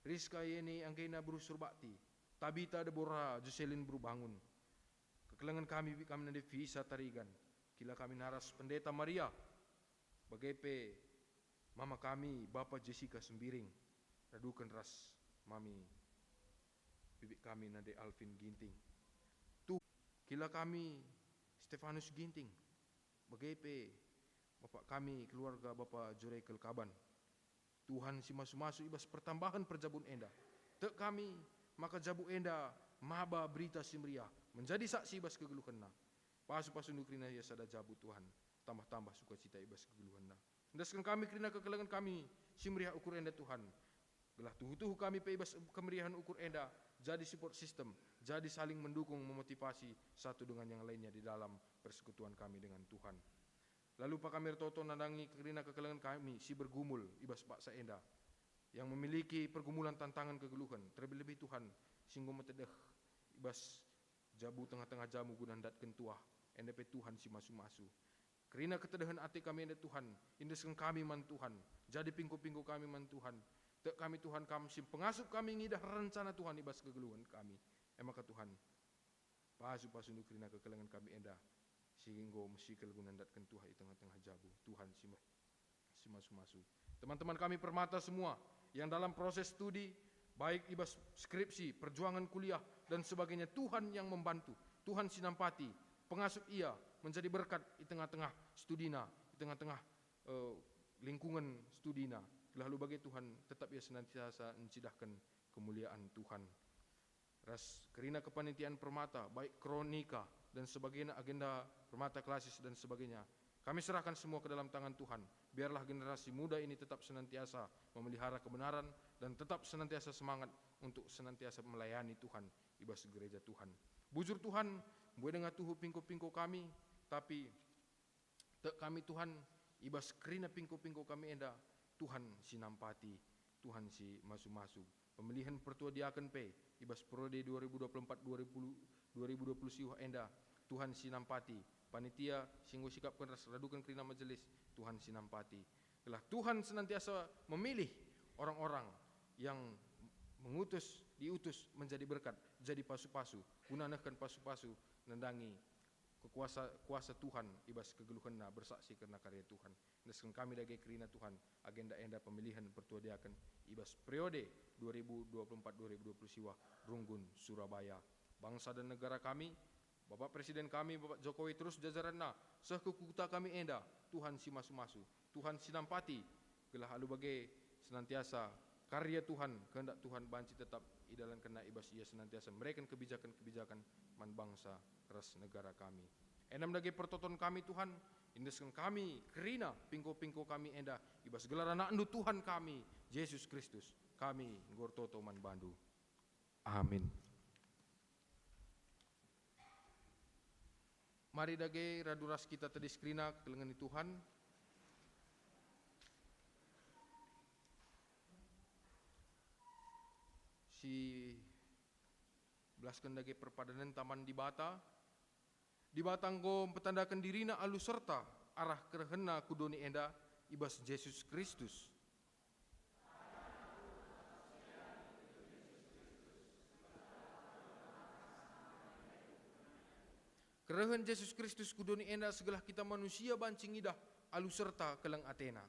Rizka Yeni Angkena Berusurbakti Tabita Deborah Jocelyn Berubangun kekelengan kami nanti visa tarigan kila kami naras pendeta Maria bagai pe mama kami Bapak Jessica Sembiring radukan ras mami bibik kami nanti Alvin Ginting tuh kila kami Stefanus Ginting bagai pe bapak kami keluarga Bapak Jurekel Kaban Tuhan si masu-masu ibas pertambahan perjabun enda tek kami maka jabu enda maba berita simriah menjadi saksi ibas kegeluhanna pasu-pasu nukrina ya sada jabu Tuhan tambah-tambah sukacita ibas kegeluhanna ndaskan kami kerina kekelengan kami simriah ukur enda Tuhan gelah tuhu-tuhu kami pe ibas kemeriahan ukur enda jadi support system jadi saling mendukung memotivasi satu dengan yang lainnya di dalam persekutuan kami dengan Tuhan. Lalu Pak Kamir Toto nandangi kerina kekelengan kami si bergumul ibas Pak Saenda yang memiliki pergumulan tantangan kegeluhan terlebih-lebih Tuhan singgo metedeh ibas jabu tengah-tengah jamu gunandat kentuah NDP Tuhan si masu-masu kerina ketedehan ati kami enda Tuhan indeskan kami man Tuhan jadi pingku-pingku kami man Tuhan tek kami Tuhan kami sim pengasup kami ngidah rencana Tuhan ibas kegeluhan kami maka Tuhan pasu-pasu kerina kekelengan kami enda sehingga mesikal gunandat kentuah di tengah-tengah jabu Tuhan si masu-masu teman-teman kami permata semua yang dalam proses studi baik ibas skripsi perjuangan kuliah dan sebagainya Tuhan yang membantu Tuhan sinampati pengasuh ia menjadi berkat di tengah-tengah studina di tengah-tengah lingkungan studina lalu bagi Tuhan tetap ia senantiasa mencidahkan kemuliaan Tuhan ras kerina kepanitiaan permata baik kronika dan sebagainya agenda permata klasis dan sebagainya kami serahkan semua ke dalam tangan Tuhan biarlah generasi muda ini tetap senantiasa memelihara kebenaran dan tetap senantiasa semangat untuk senantiasa melayani Tuhan ibas gereja Tuhan bujur Tuhan buat dengan tuhu pingko-pingko kami tapi tek kami Tuhan ibas kerina pingko-pingko kami enda Tuhan sinampati Tuhan si masu-masu pemilihan pertua diaken pe ibas prode 2024-2020 siuh enda Tuhan sinampati panitia singgo sikap keras radukan kerina majelis Tuhan sinampati telah Tuhan senantiasa memilih orang-orang yang diutus menjadi berkat jadi pasu-pasu gunakan pasu-pasu nandangi kuasa Tuhan ibas kegeluhanna bersaksi karena karya Tuhan desken kami dage kerina Tuhan agenda enda pemilihan pertua diaken ibas periode 2024-2020 siwa Runggun Surabaya bangsa dan negara kami Bapak Presiden kami Bapak Jokowi terus jajaranna sekukuta kami enda Tuhan si masu-masu Tuhan sinampati gelah alu bagai senantiasa karya Tuhan, kehendak Tuhan banci tetap idalan kena ibas ia senantiasa mereka kebijakan-kebijakan man bangsa ras negara kami. Enam dage pertoton kami Tuhan, indeskan kami kerina pingko-pingko kami enda ibas gelar anak endu Tuhan kami Yesus Kristus kami ngortoto man bandu. Amin. Mari dage raduras kita tadi skrina kelengani Tuhan. Si belaskan dage perpadanan taman di Bata. Di Batangko petandakan dirina alu serta arah kerhena kudoni enda ibas Yesus Kristus. Kerehen Yesus Kristus kudoni enda segala kita manusia bancing idah alu serta keleng Athena.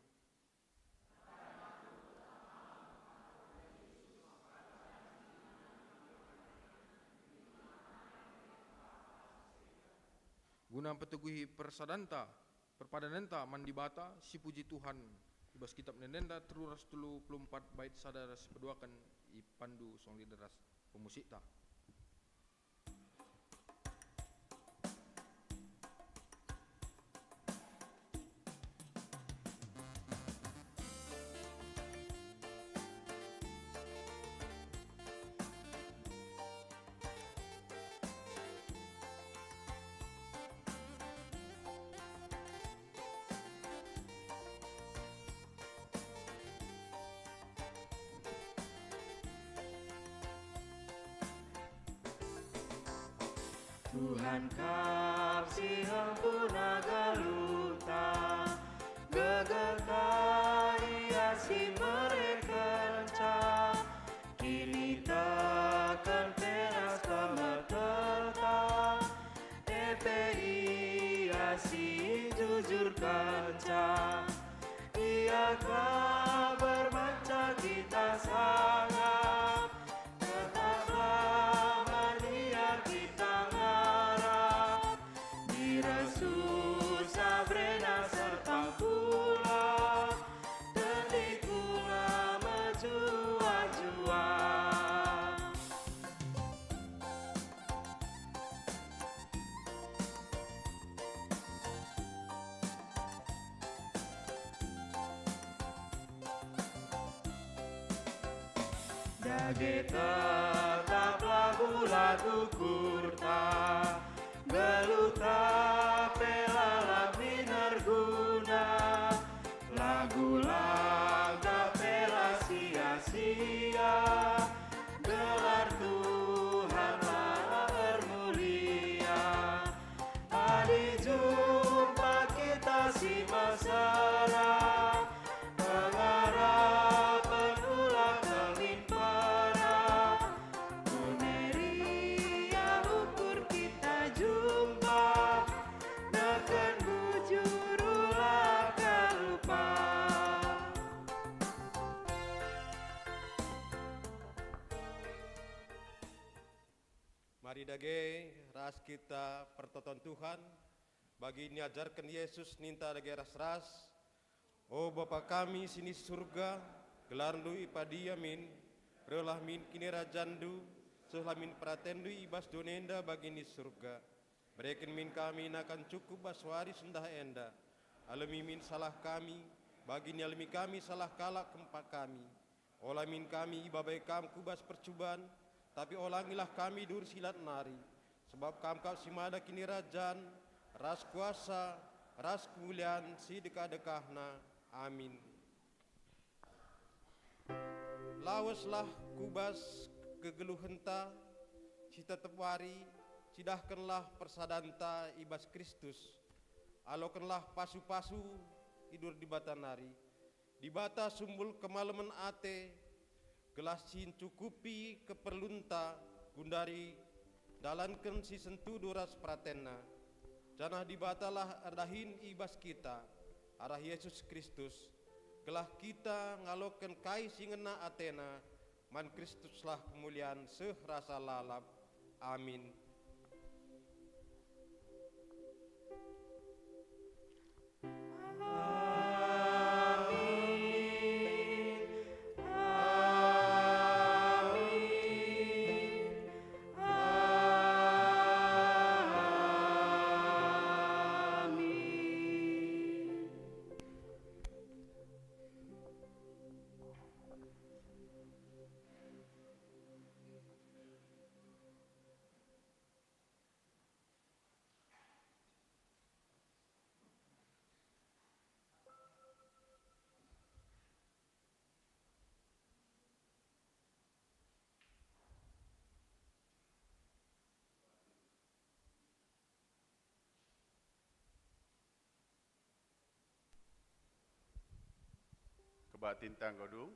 Guna peteguhi persadanta, perpadananta mandibata, si puji Tuhan, ibas kitab nenenda teruras 34 bait sadaras peduakan ipandu song lideras pemusikta. Tuhan kapsi hampuna galuta gegekai asi mereka kini takkan peras kamatata EPI asi jujur kanca ia kabar manca kita sangat tetaplah mania kita ngarap diresus sabrena serta pula tendikula mejua-jua. Dage tetaplah bulat ukurta geluta pelala minerguna lagu laga pela sia-sia gelar Tuhan maha bermulia. Hari jumpa kita si masalah pengharapan ulah kelin para kuneria ukur kita jumpa nakan bujur ulah kalupa. Mari dage ras kita pertoton Tuhan bagi ini ajarkan Yesus ninta dage ras-ras. Oh Bapa kami sini surga gelarndu ipadia min relah min kini rajandu sehlah min pratendu ibas donenda bagi ini surga. Berikan min kami nakan cukup baswari sendah enda alami min salah kami bagi ini alami kami salah kalak kempak kami. Olah min kami ibabai kam kubas percubaan tapi olangilah kami dur silat nari sebab kau simada kini rajan ras kuasa ras kemuliaan si dekah-dekahna amin. Lawaslah kubas kegeluhenta si tetep wari cidahkanlah persadanta ibas Kristus alokanlah pasu-pasu tidur di bata nari di bata sumbul kemalaman ate gelas sin cukupi keperlunta gundari dalankan si sentu duras pratenna janah dibatalah ardahin ibas kita arah Yesus Kristus gelah kita ngalokan kai singena Athena man Kristuslah kemuliaan sehrasa lalap amin. Amin. Kebatin tanggodung,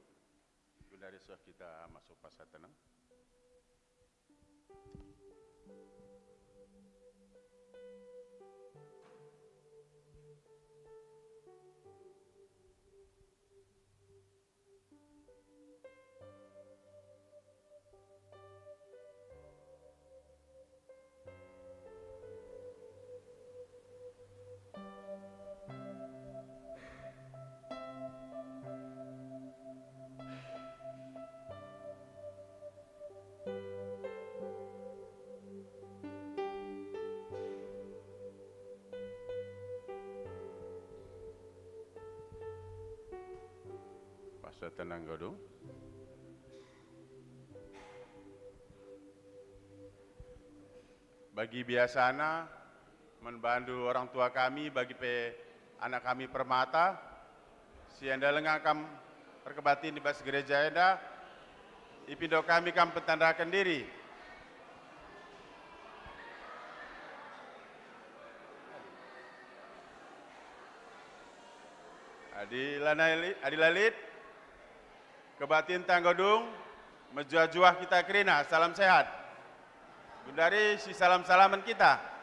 dari suah kita masuk pasar tenang. Pasar tenang godung. Bagi biasana membantu orang tua kami bagi anak kami permata si anda lengakam perkebatin di bas gereja enda ipindo kami kam petandakan diri. Adilalit kebatin tanggodung mejuah-juah kita kerina salam sehat. Bundari si salam-salaman kita.